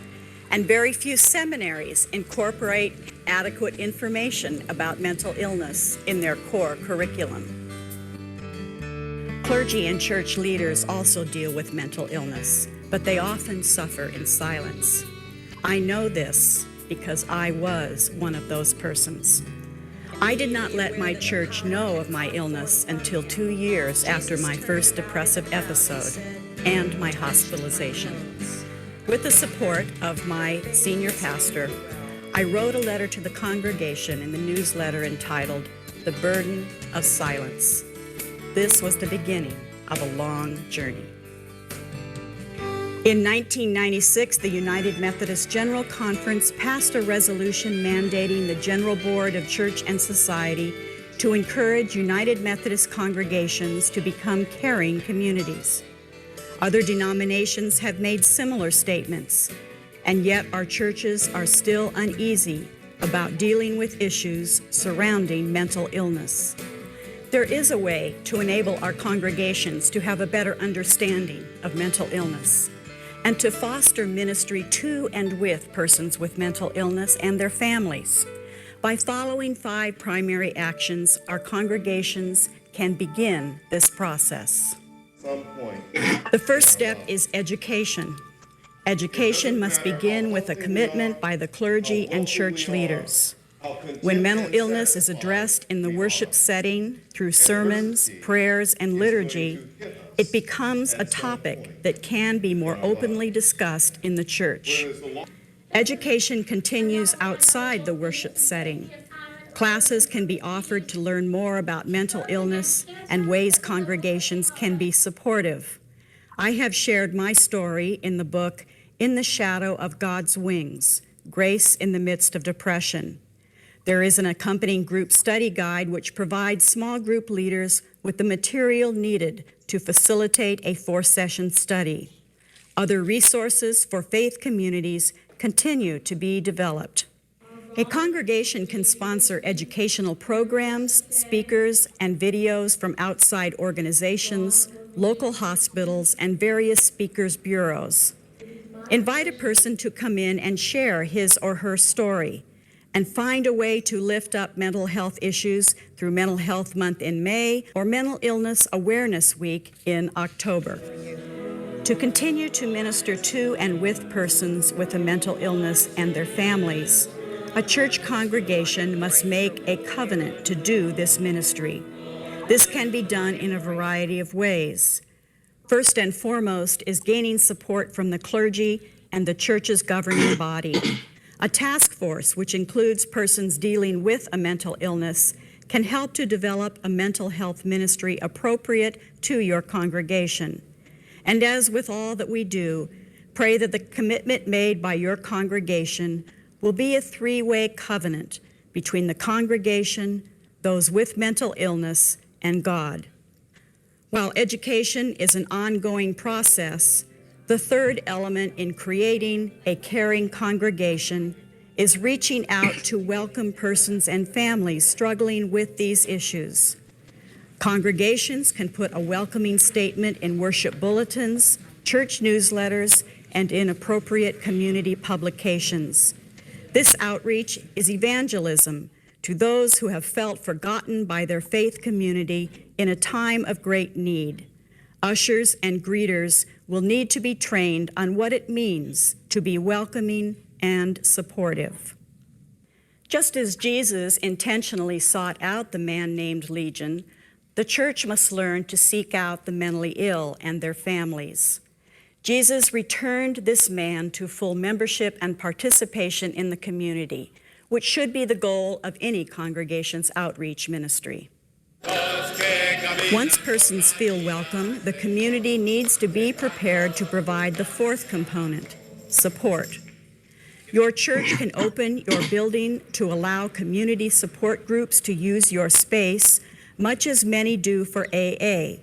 And very few seminaries incorporate adequate information about mental illness in their core curriculum. Clergy and church leaders also deal with mental illness, but they often suffer in silence. I know this because I was one of those persons. I did not let my church know of my illness until 2 years after my first depressive episode and my hospitalization. With the support of my senior pastor, I wrote a letter to the congregation in the newsletter entitled, "The Burden of Silence." This was the beginning of a long journey. In 1996, the United Methodist General Conference passed a resolution mandating the General Board of Church and Society to encourage United Methodist congregations to become caring communities. Other denominations have made similar statements, and yet our churches are still uneasy about dealing with issues surrounding mental illness. There is a way to enable our congregations to have a better understanding of mental illness and to foster ministry to and with persons with mental illness and their families. By following 5 primary actions, our congregations can begin this process. The first step is education. Education must begin with a commitment by the clergy and church leaders. When mental illness is addressed in the worship setting through sermons, prayers, and liturgy, it becomes a topic that can be more openly discussed in the church. Education continues outside the worship setting. Classes can be offered to learn more about mental illness and ways congregations can be supportive. I have shared my story in the book, In the Shadow of God's Wings, Grace in the Midst of Depression. There is an accompanying group study guide which provides small group leaders with the material needed to facilitate a 4-session study. Other resources for faith communities continue to be developed. A congregation can sponsor educational programs, speakers, and videos from outside organizations, local hospitals, and various speakers' bureaus. Invite a person to come in and share his or her story, and find a way to lift up mental health issues through Mental Health Month in May or Mental Illness Awareness Week in October. To continue to minister to and with persons with a mental illness and their families, a church congregation must make a covenant to do this ministry. This can be done in a variety of ways. First and foremost is gaining support from the clergy and the church's governing body. A task force, which includes persons dealing with a mental illness, can help to develop a mental health ministry appropriate to your congregation. And as with all that we do, pray that the commitment made by your congregation will be a 3-way covenant between the congregation, those with mental illness, and God. While education is an ongoing process, the third element in creating a caring congregation is reaching out to welcome persons and families struggling with these issues. Congregations can put a welcoming statement in worship bulletins, church newsletters, and in appropriate community publications. This outreach is evangelism to those who have felt forgotten by their faith community in a time of great need. Ushers and greeters will need to be trained on what it means to be welcoming and supportive. Just as Jesus intentionally sought out the man named Legion, the church must learn to seek out the mentally ill and their families. Jesus returned this man to full membership and participation in the community, which should be the goal of any congregation's outreach ministry. Once persons feel welcome, the community needs to be prepared to provide the fourth component, support. Your church can open your building to allow community support groups to use your space, much as many do for AA.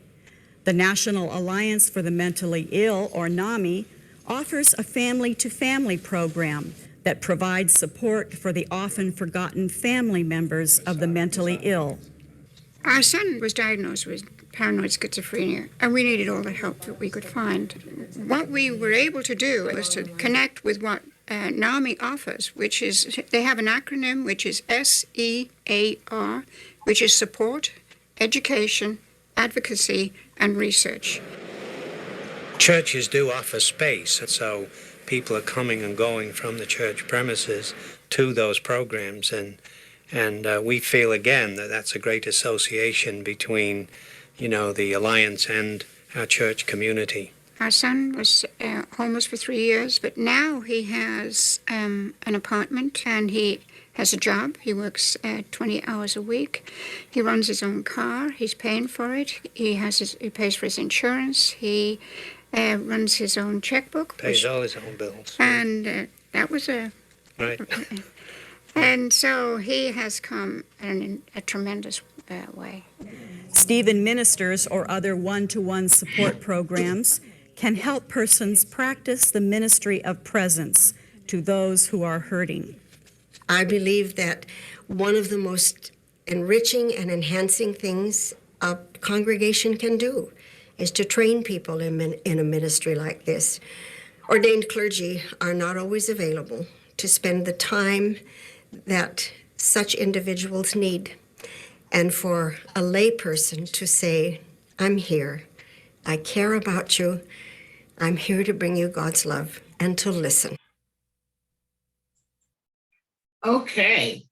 The National Alliance for the Mentally Ill, or NAMI, offers a family-to-family program that provides support for the often forgotten family members of the mentally ill. Our son was diagnosed with paranoid schizophrenia, and we needed all the help that we could find. What we were able to do was to connect with what NAMI offers, which is, they have an acronym, which is SEAR, which is support, education, advocacy, and research. Churches do offer space, so people are coming and going from the church premises to those programs, and we feel again that that's a great association between, the Alliance and our church community. Our son was homeless for 3 years, but now he has an apartment and he has a job. He works 20 hours a week. He runs his own car. He's paying for it. He pays for his insurance. He runs his own checkbook. Pays all his own bills. And that was right. And so he has come in a tremendous way. Stephen Ministers or other one-to-one support programs can help persons practice the ministry of presence to those who are hurting. I believe that one of the most enriching and enhancing things a congregation can do is to train people in a ministry like this. Ordained clergy are not always available to spend the time that such individuals need. And for a layperson to say, I'm here, I care about you, I'm here to bring you God's love, and to listen. Okay.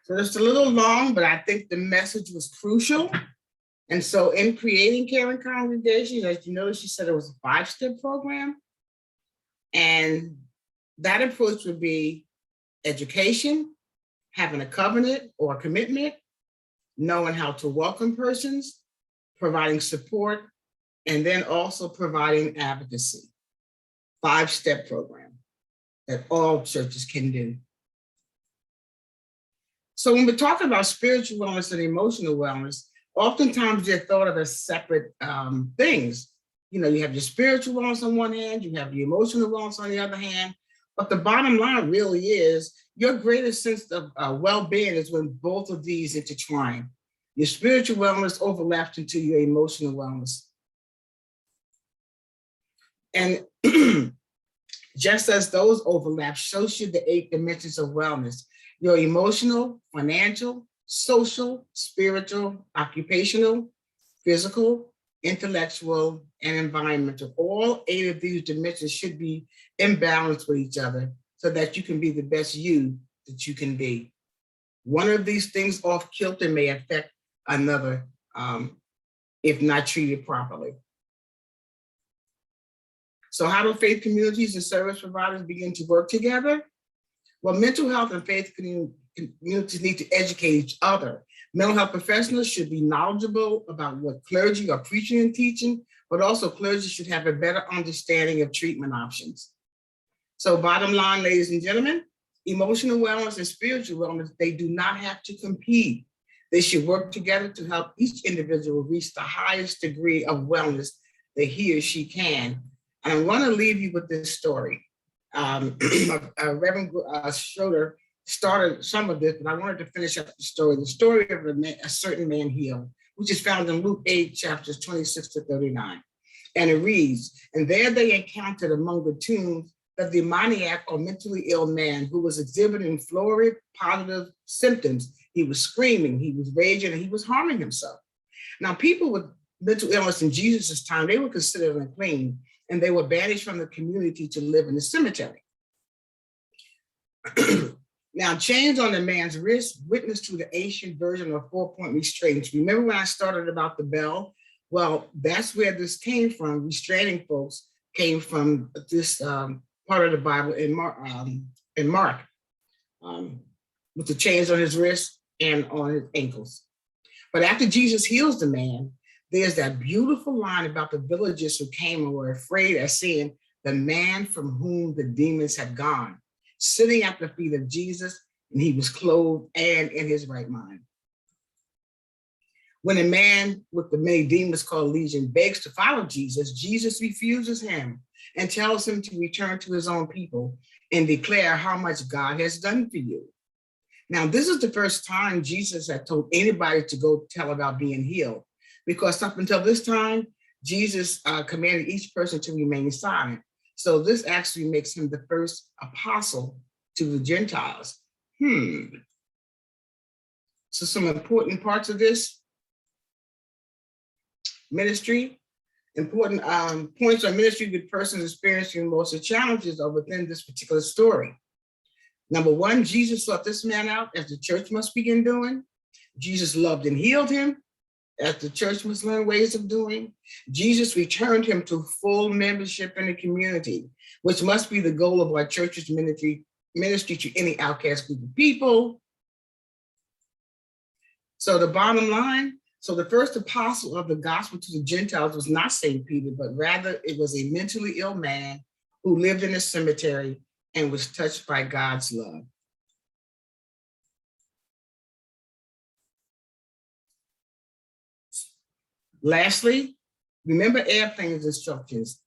So it's a little long, but I think the message was crucial. And so in creating caring congregations, as you notice, she said it was a 5-step program. And that approach would be education, having a covenant or a commitment, knowing how to welcome persons, providing support, and then also providing advocacy. 5-step program that all churches can do. So when we're talking about spiritual wellness and emotional wellness, oftentimes they're thought of as separate things. You have your spiritual wellness on one hand, you have your emotional wellness on the other hand, but the bottom line really is your greatest sense of well-being is when both of these intertwine. Your spiritual wellness overlaps into your emotional wellness. And just as those overlap, so should the 8 dimensions of wellness. Your emotional, financial, social, spiritual, occupational, physical, intellectual, and environmental. All 8 of these dimensions should be in balance with each other so that you can be the best you that you can be. One of these things off kilter may affect another if not treated properly. So how do faith communities and service providers begin to work together? Well, mental health and faith communities need to educate each other. Mental health professionals should be knowledgeable about what clergy are preaching and teaching, but also clergy should have a better understanding of treatment options. So bottom line, ladies and gentlemen, emotional wellness and spiritual wellness, they do not have to compete. They should work together to help each individual reach the highest degree of wellness that he or she can. And I want to leave you with this story. Reverend Schroeder started some of this, but I wanted to finish up the story of a certain man healed, which is found in Luke 8, chapters 26 to 39. And it reads, and there they encountered among the tombs the demoniac or mentally ill man who was exhibiting florid positive symptoms. He was screaming, he was raging, and he was harming himself. Now, people with mental illness in Jesus' time, they were considered unclean, and they were banished from the community to live in the cemetery. Now, chains on the man's wrist, witness to the ancient version of 4-point restraints. Remember when I started about the bell? Well, that's where this came from. Restraining folks came from this part of the Bible in Mark, with the chains on his wrist and on his ankles. But after Jesus heals the man, there's that beautiful line about the villagers who came and were afraid at seeing the man from whom the demons had gone. sitting at the feet of Jesus, and he was clothed and in his right mind. When a man with the many demons called Legion begs to follow Jesus, Jesus refuses him and tells him to return to his own people and declare how much God has done for you. Now, this is the first time Jesus had told anybody to go tell about being healed, because up until this time, Jesus commanded each person to remain silent. So this actually makes him the first apostle to the Gentiles. So some important parts of this ministry, important points on ministry with persons experiencing most of the challenges are within this particular story. Number one, Jesus sought this man out, as the church must begin doing. Jesus loved and healed him, as the church must learn ways of doing. Jesus returned him to full membership in the community, which must be the goal of our church's ministry to any outcast group of people. So the bottom line, so the first apostle of the gospel to the Gentiles was not St. Peter, but rather it was a mentally ill man who lived in a cemetery and was touched by God's love. Lastly, remember airplane instructions.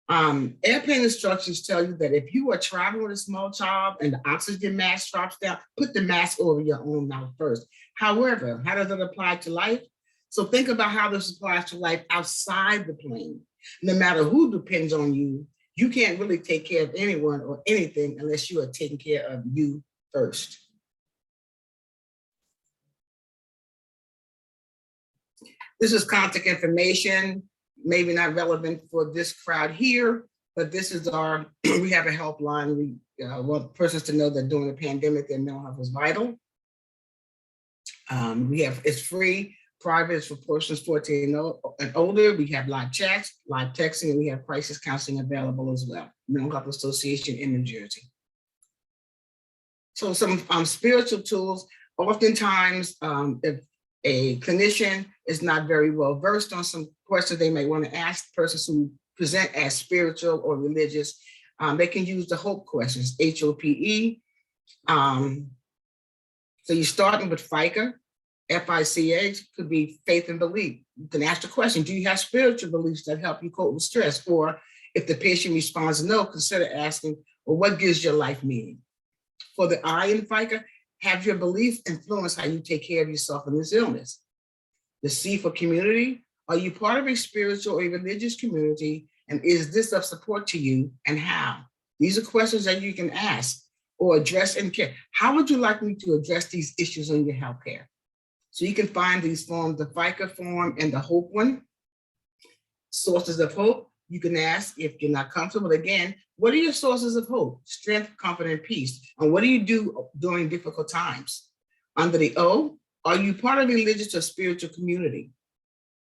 Airplane instructions tell you that if you are traveling with a small child and the oxygen mask drops down, put the mask over your own mouth first. However, how does it apply to life? So think about how this applies to life outside the plane. No matter who depends on you, you can't really take care of anyone or anything unless you are taking care of you first. This is contact information, maybe not relevant for this crowd here, but this is our, we have a helpline. We want persons to know that during the pandemic, their mental health is vital. It's free, private, it's for persons 14 and older. We have live chats, live texting, and we have crisis counseling available as well. Mental Health Association in New Jersey. So some spiritual tools, oftentimes if a clinician is not very well versed on some questions they may want to ask persons who present as spiritual or religious, they can use the HOPE questions, HOPE. So you're starting with FICA, FICH could be faith and belief. You can ask the question, do you have spiritual beliefs that help you cope with stress? Or if the patient responds no, consider asking, well, what gives your life meaning? For the I in FICA, have your belief influence how you take care of yourself in this illness? The C for community, are you part of a spiritual or a religious community? And is this of support to you and how? These are questions that you can ask or address in care. How would you like me to address these issues in your healthcare? So you can find these forms, the FICA form and the HOPE one. Sources of hope, you can ask if you're not comfortable. Again, what are your sources of hope? Strength, comfort, and peace. And what do you do during difficult times? Under the O, are you part of a religious or spiritual community?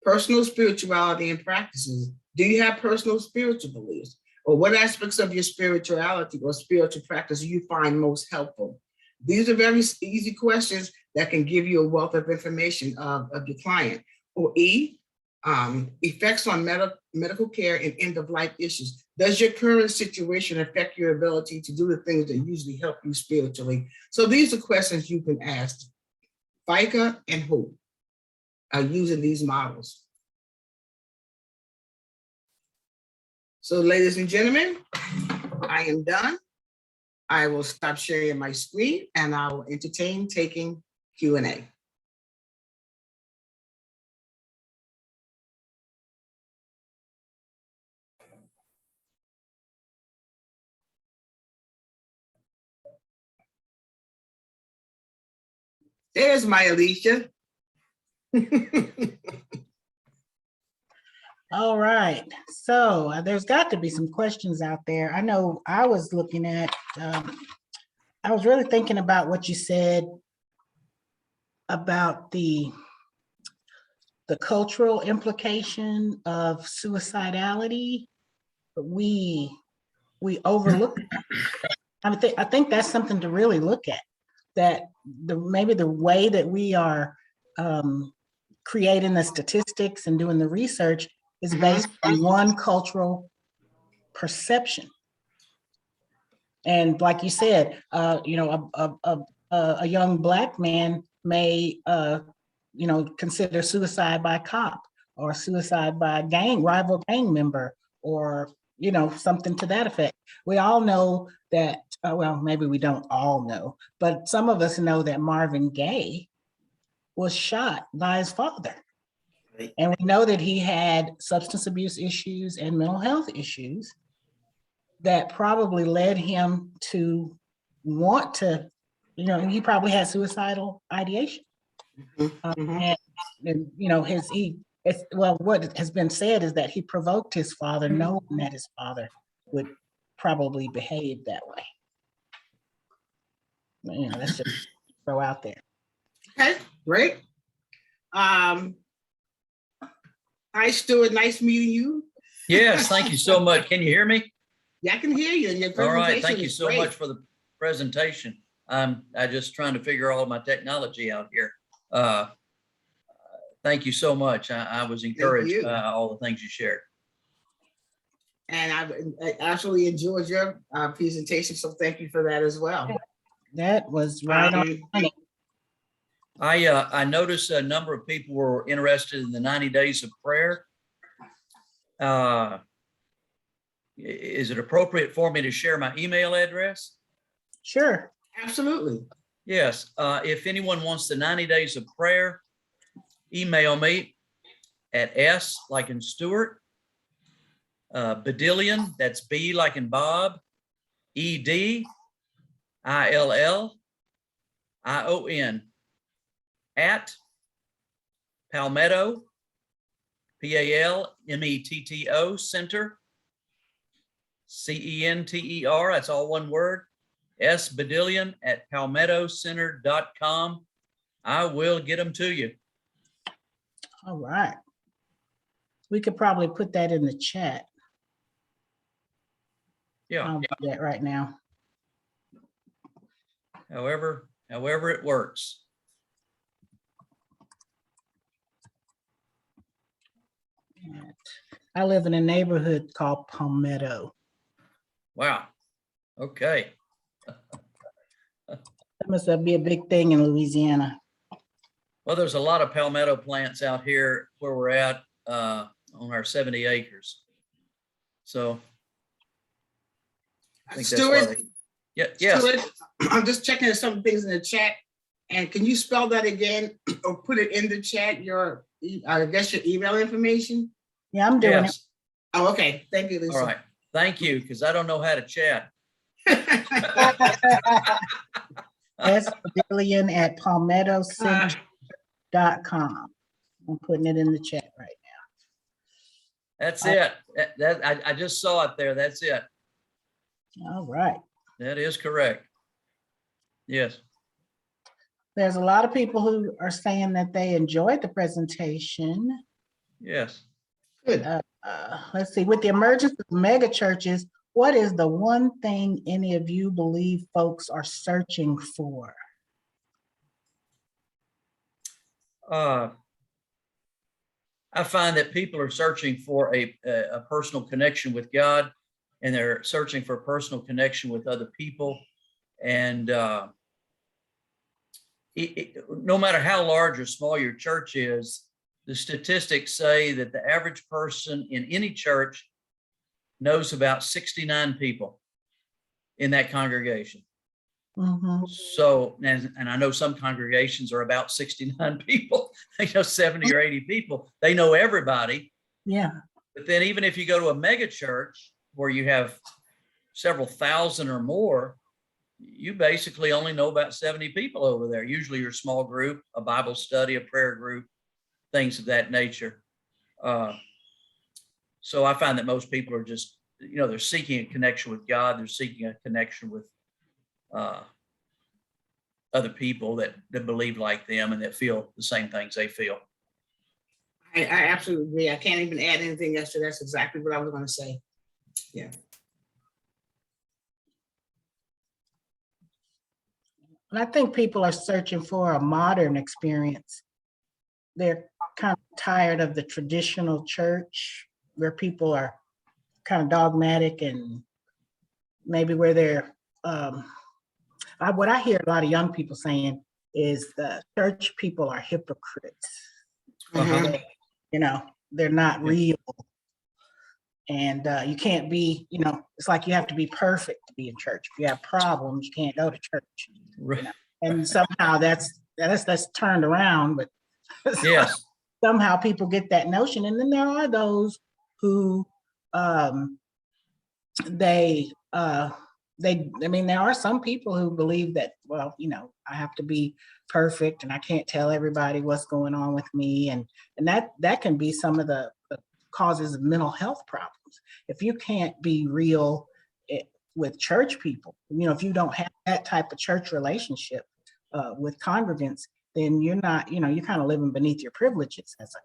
Personal spirituality and practices. Do you have personal spiritual beliefs? Or what aspects of your spirituality or spiritual practice do you find most helpful? These are very easy questions that can give you a wealth of information of your client. Or E, effects on medical care and end-of-life issues. Does your current situation affect your ability to do the things that usually help you spiritually? So these are questions you can ask. FICA and HOPE are using these models. So ladies and gentlemen, I am done. I will stop sharing my screen and I will entertain taking Q&A. There's my Alicia. All right, so there's got to be some questions out there. I know I was looking at, I was really thinking about what you said about the cultural implication of suicidality. But we overlook. I think that's something to really look at. That maybe the way that we are creating the statistics and doing the research is based on one cultural perception. And like you said, a young Black man may, consider suicide by cop or suicide by rival gang member, or, something to that effect. We all know that, well, maybe we don't all know, but some of us know that Marvin Gaye was shot by his father. And we know that he had substance abuse issues and mental health issues that probably led him to want to, he probably had suicidal ideation. And what has been said is that he provoked his father, knowing that his father would probably behave that way. Let's just throw out there. Okay, great. Hi, Stuart. Nice meeting you. Yes, thank you so much. Can you hear me? Yeah, I can hear you. And your All right, presentation thank you is so great. much for the presentation. I'm just trying to figure all of my technology out here. Thank you so much. I was encouraged by all the things you shared. And I absolutely enjoyed your presentation, so thank you for that as well. That was right on. I noticed a number of people were interested in the 90 days of prayer. Is it appropriate for me to share my email address? Sure. Absolutely. Yes. If anyone wants the 90 days of prayer, email me at S like in Stuart, Bedillion, that's B like in Bob, EDILLION at Palmetto, PALMETTO Center, CENTER, that's all one word, S Bedillion at palmettocenter.com. I will get them to you. All right. We could probably put that in the chat. Yeah. I'll do that right now. However it works. I live in a neighborhood called Palmetto. Wow. Okay. That must be a big thing in Louisiana. Well, there's a lot of palmetto plants out here where we're at on our 70 acres. So I think Stuart, yes. Stuart, I'm just checking some things in the chat. And can you spell that again or put it in the chat, your email information? Yeah, I'm doing it. Oh, okay. Thank you, Lisa. All right. Thank you, because I don't know how to chat. S Bedillion at palmettocenter.com. I'm putting it in the chat right now. That's it. I just saw it there. That's it. All right. That is correct. Yes. There's a lot of people who are saying that they enjoyed the presentation. Yes. Good. Let's see, with the emergence of mega churches, what is the one thing any of you believe folks are searching for? I find that people are searching for a personal connection with God, and they're searching for a personal connection with other people. And no matter how large or small your church is, the statistics say that the average person in any church knows about 69 people in that congregation. Mm-hmm. So, and I know some congregations are about 69 people, 70 or 80 people. They know everybody. Yeah. But then even if you go to a mega church where you have several thousand or more, you basically only know about 70 people over there. Usually your small group, a Bible study, a prayer group, things of that nature. So I find that most people are just, they're seeking a connection with God. They're seeking a connection with other people that believe like them and that feel the same things they feel. I absolutely agree. I can't even add anything else to that. That's exactly what I was going to say. Yeah. And I think people are searching for a modern experience. They're kind of tired of the traditional church where people are kind of dogmatic, and maybe where they're what I hear a lot of young people saying is the church people are hypocrites. Mhm. You know, they're not real. And you can't be, it's like you have to be perfect to be in church. If you have problems, you can't go to church. Right. And somehow that's turned around, but Yes. somehow people get that notion. And then there are those who there are some people who believe that, well, I have to be perfect and I can't tell everybody what's going on with me. And that can be some of the causes of mental health problems. If you can't be real with church people, if you don't have that type of church relationship with congregants, then you're not, you're kind of living beneath your privileges as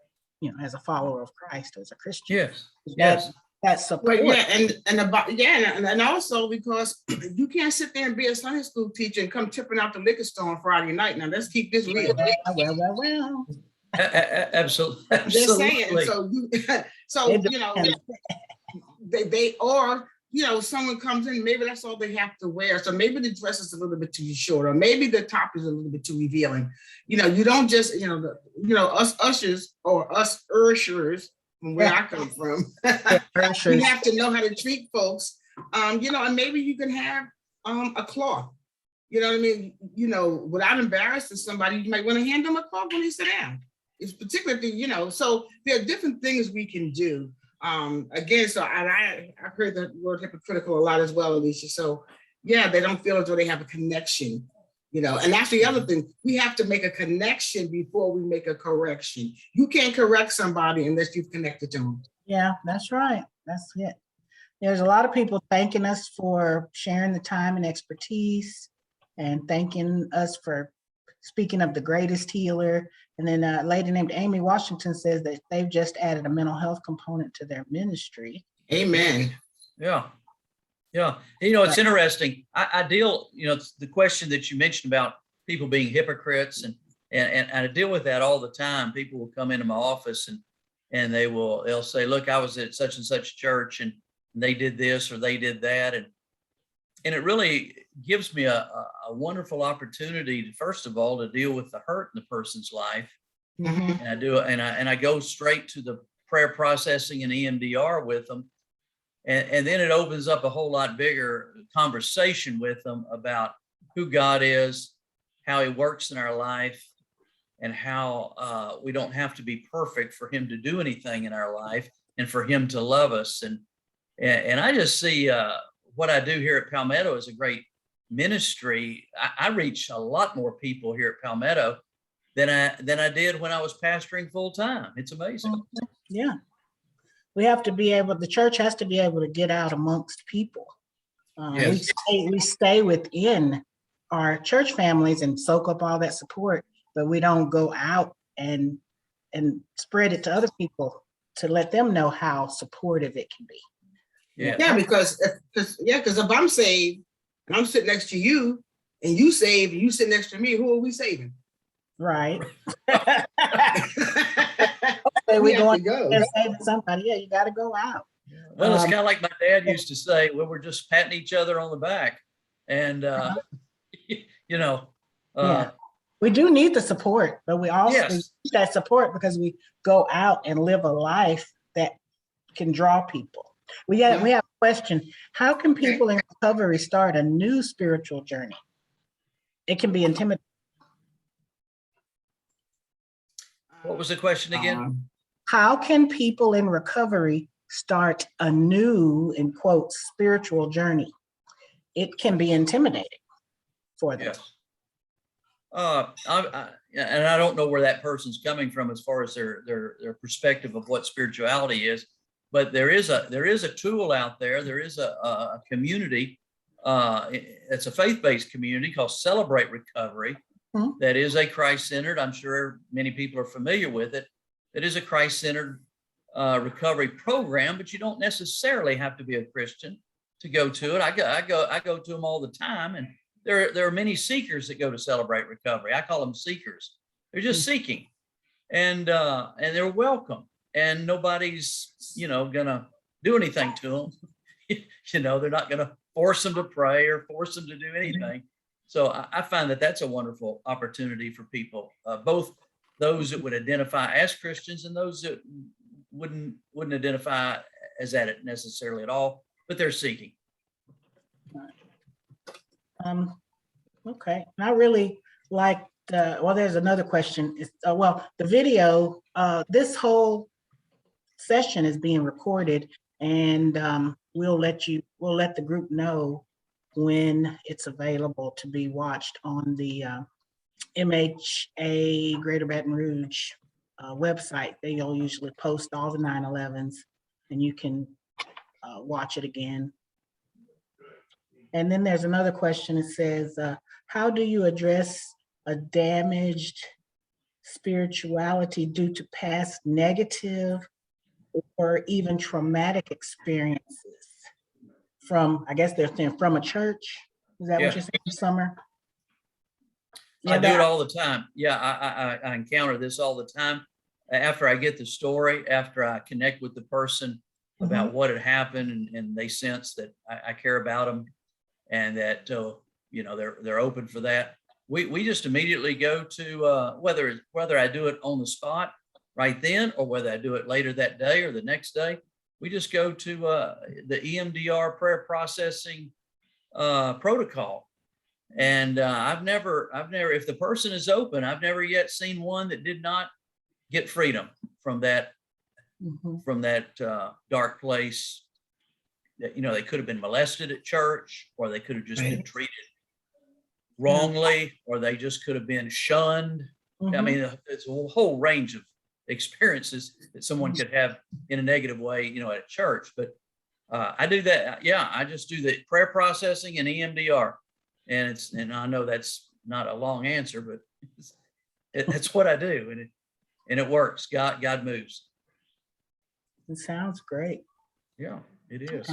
a follower of Christ, as a Christian. Yes. Yes. That support. Well, and also because you can't sit there and be a Sunday school teacher and come tipping out the liquor store on Friday night. Now let's keep this real. Well. Absolutely. Just saying. They or someone comes in, maybe that's all they have to wear. So maybe the dress is a little bit too short, or maybe the top is a little bit too revealing. You don't just us ushers or us urshers from where I come from. We have to know how to treat folks. And maybe you can have a cloth. You know what I mean? Without embarrassing somebody, you might want to hand them a cloth when they sit down. It's particularly, so there are different things we can do. Again, so I've heard the word hypocritical a lot as well, Alicia. So yeah, they don't feel as though they have a connection, and that's the other thing. We have to make a connection before we make a correction. You can't correct somebody unless you've connected to them. Yeah, that's right. That's it. There's a lot of people thanking us for sharing the time and expertise and thanking us for speaking of the greatest healer. And then a lady named Amy Washington says that they've just added a mental health component to their ministry. Amen. Yeah. Yeah. It's interesting. I deal, the question that you mentioned about people being hypocrites and I deal with that all the time. People will come into my office and they'll say, look, I was at such and such church and they did this or they did that. And it really gives me a wonderful opportunity to, first of all, to deal with the hurt in the person's life. Mhm. And I go straight to the prayer processing and EMDR with them. And then it opens up a whole lot bigger conversation with them about who God is, how he works in our life, and how we don't have to be perfect for him to do anything in our life and for him to love us. And I just see what I do here at Palmetto is a great ministry. I reach a lot more people here at Palmetto than I did when I was pastoring full time. It's amazing. Yeah. The church has to be able to get out amongst people. Yes. We stay within our church families and soak up all that support, but we don't go out and spread it to other people to let them know how supportive it can be. Yeah, because if I'm saved and I'm sitting next to you and you saved and you sit next to me, who are we saving? Right. We have to go. Saving somebody. Yeah, you got to go out. Well, it's kind of like my dad used to say, well, we're just patting each other on the back. And, we do need the support, but we also need that support because we go out and live a life that can draw people. We have a question. How can people in recovery start a new spiritual journey? It can be intimidating. What was the question again? How can people in recovery start a new, in quotes, spiritual journey? It can be intimidating for them. Yes. And I don't know where that person's coming from as far as their perspective of what spirituality is, but there is a tool out there. There is a community. It's a faith-based community called Celebrate Recovery. Mm-hmm. That is a Christ-centered. I'm sure many people are familiar with it. It is a Christ-centered recovery program, but you don't necessarily have to be a Christian to go to it. I go to them all the time, and there are many seekers that go to Celebrate Recovery. I call them seekers. They're just seeking, and they're welcome, and nobody's gonna do anything to them. They're not gonna force them to pray or force them to do anything. So I find that that's a wonderful opportunity for people, both those that would identify as Christians and those that wouldn't identify as that necessarily at all, but they're seeking. Okay, and I really like well, there's another question. It's, well, the video, this whole session is being recorded, and we'll let the group know when it's available to be watched on the MHA Greater Baton Rouge website. They'll usually post all the 9/11s, and you can watch it again. And then there's another question. It says, how do you address a damaged spirituality due to past negative or even traumatic experiences from, I guess they're saying from a church? Is that what you're saying, Summer? I do it all the time. Yeah, I encounter this all the time. After I get the story, after I connect with the person about what had happened, and they sense that I care about them, and that they're open for that. We just immediately go to whether I do it on the spot right then or whether I do it later that day or the next day. We just go to the EMDR prayer processing protocol. And I've never, if the person is open, I've never yet seen one that did not get freedom from that, dark place. That, they could have been molested at church, or they could have just been treated wrongly, or they just could have been shunned. I mean, it's a whole range of experiences that someone could have in a negative way, at church. But I do that. Yeah, I just do the prayer processing and EMDR. And I know that's not a long answer, but that's what I do, and it works. God moves. It sounds great. Yeah, it is.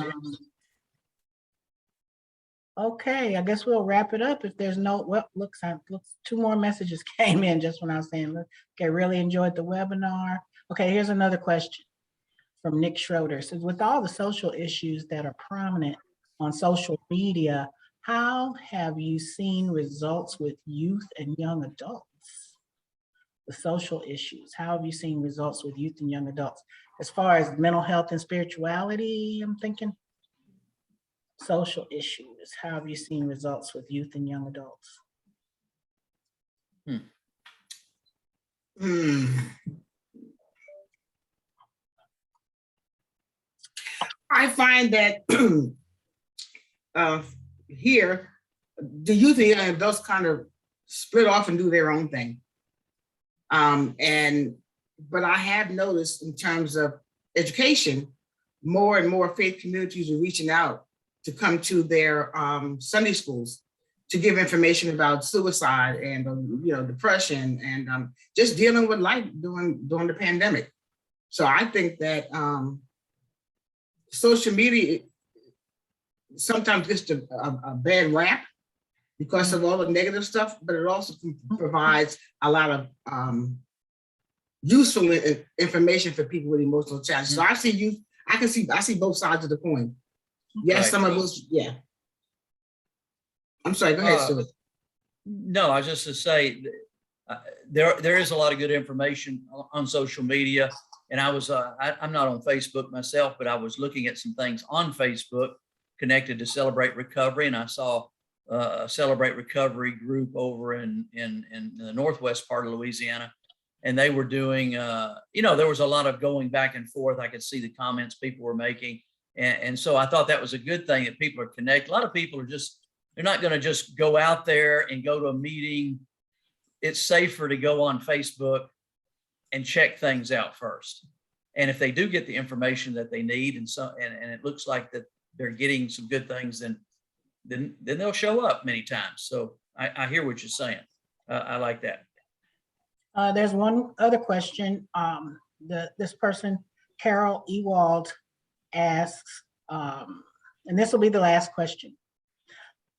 Okay, I guess we'll wrap it up. If there's no, well, looks 2 more messages came in just when I was saying, okay, really enjoyed the webinar. Okay, here's another question from Nick Schroeder. It says, with all the social issues that are prominent on social media, how have you seen results with youth and young adults? The social issues, how have you seen results with youth and young adults? As far as mental health and spirituality, I'm thinking. Social issues, how have you seen results with youth and young adults? I find that here, the youth and young adults kind of split off and do their own thing. But I have noticed in terms of education, more and more faith communities are reaching out to come to their Sunday schools to give information about suicide and depression and just dealing with life during the pandemic. So I think that social media sometimes gets a bad rap because of all the negative stuff, but it also provides a lot of useful information for people with emotional challenges. So I see both sides of the coin. Yes, some of those, yeah. I'm sorry, go ahead, Stuart. No, I was just to say, there is a lot of good information on social media. And I'm not on Facebook myself, but I was looking at some things on Facebook connected to Celebrate Recovery. And I saw a Celebrate Recovery group over in the northwest part of Louisiana. And they were doing, there was a lot of going back and forth. I could see the comments people were making. And so I thought that was a good thing that people are connected. A lot of people they're not going to just go out there and go to a meeting. It's safer to go on Facebook and check things out first. And if they do get the information that they need, and it looks like that they're getting some good things, then they'll show up many times. So I hear what you're saying. I like that. There's one other question. This person, Carol Ewald, asks, and this will be the last question.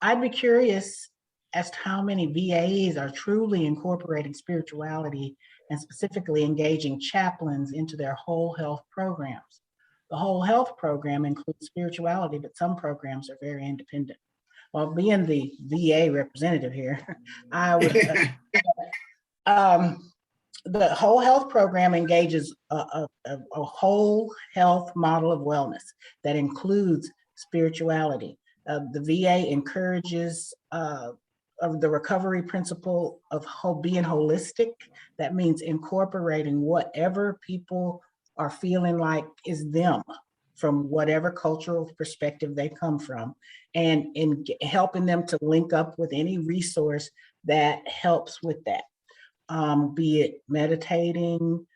I'd be curious as to how many VAs are truly incorporating spirituality and specifically engaging chaplains into their whole health programs. the whole health program includes spirituality, but some programs are very independent. Well, being the VA representative here, I would, the whole health program engages a whole health model of wellness that includes spirituality. The VA encourages of the recovery principle of being holistic. That means incorporating whatever people are feeling like is them from whatever cultural perspective they come from, and in helping them to link up with any resource that helps with that. Be it meditating,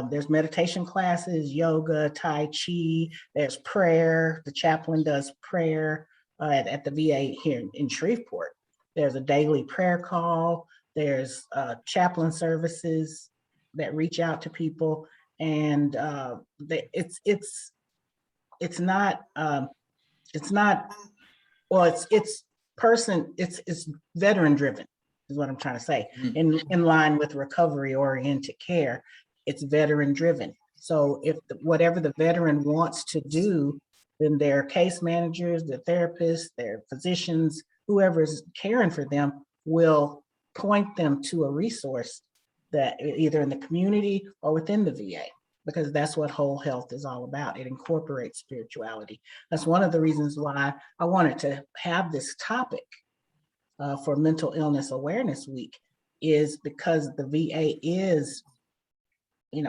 there's meditation classes, yoga, Tai Chi, there's prayer. The chaplain does prayer at the VA here in Shreveport. There's a daily prayer call. There's chaplain services that reach out to people, and it's not veteran driven is what I'm trying to say. In line with recovery oriented care, it's veteran driven. So if whatever the veteran wants to do, then their case managers, their therapists, their physicians, whoever is caring for them will point them to a resource that either in the community or within the VA, because that's what whole health is all about. It incorporates spirituality. That's one of the reasons why I wanted to have this topic for Mental Illness Awareness Week, is because the VA is,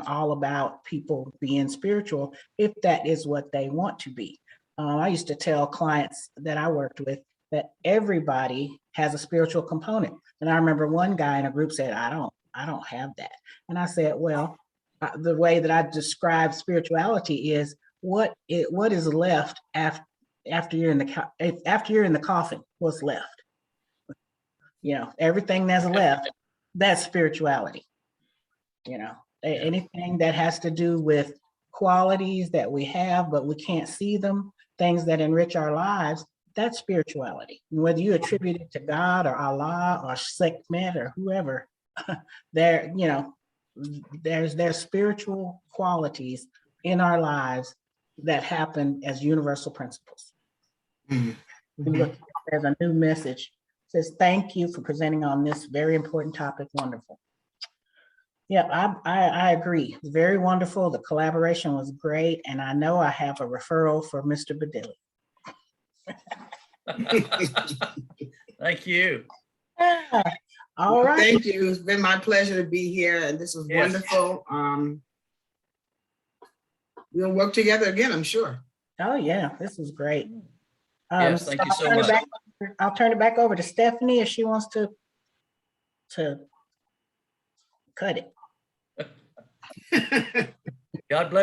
all about people being spiritual, if that is what they want to be. I used to tell clients that I worked with that everybody has a spiritual component. And I remember one guy in a group said, I don't have that. And I said, well, the way that I describe spirituality is what is left after you're in the coffin. What's left? Everything that's left, that's spirituality. Anything that has to do with qualities that we have, but we can't see them, things that enrich our lives, that's spirituality. Whether you attribute it to God or Allah or Sekhmet or whoever, there's spiritual qualities in our lives that happen as universal principles. Look, there's a new message. It says, thank you for presenting on this very important topic. Wonderful. Yeah, I agree. Very wonderful. The collaboration was great. And I know I have a referral for Mr. Badilli. Thank you. All right. Thank you. It's been my pleasure to be here, and this was wonderful. We'll work together again, I'm sure. Oh yeah, this is great. Yes, thank you so much. I'll turn it back over to Stephanie if she wants to cut it. God bless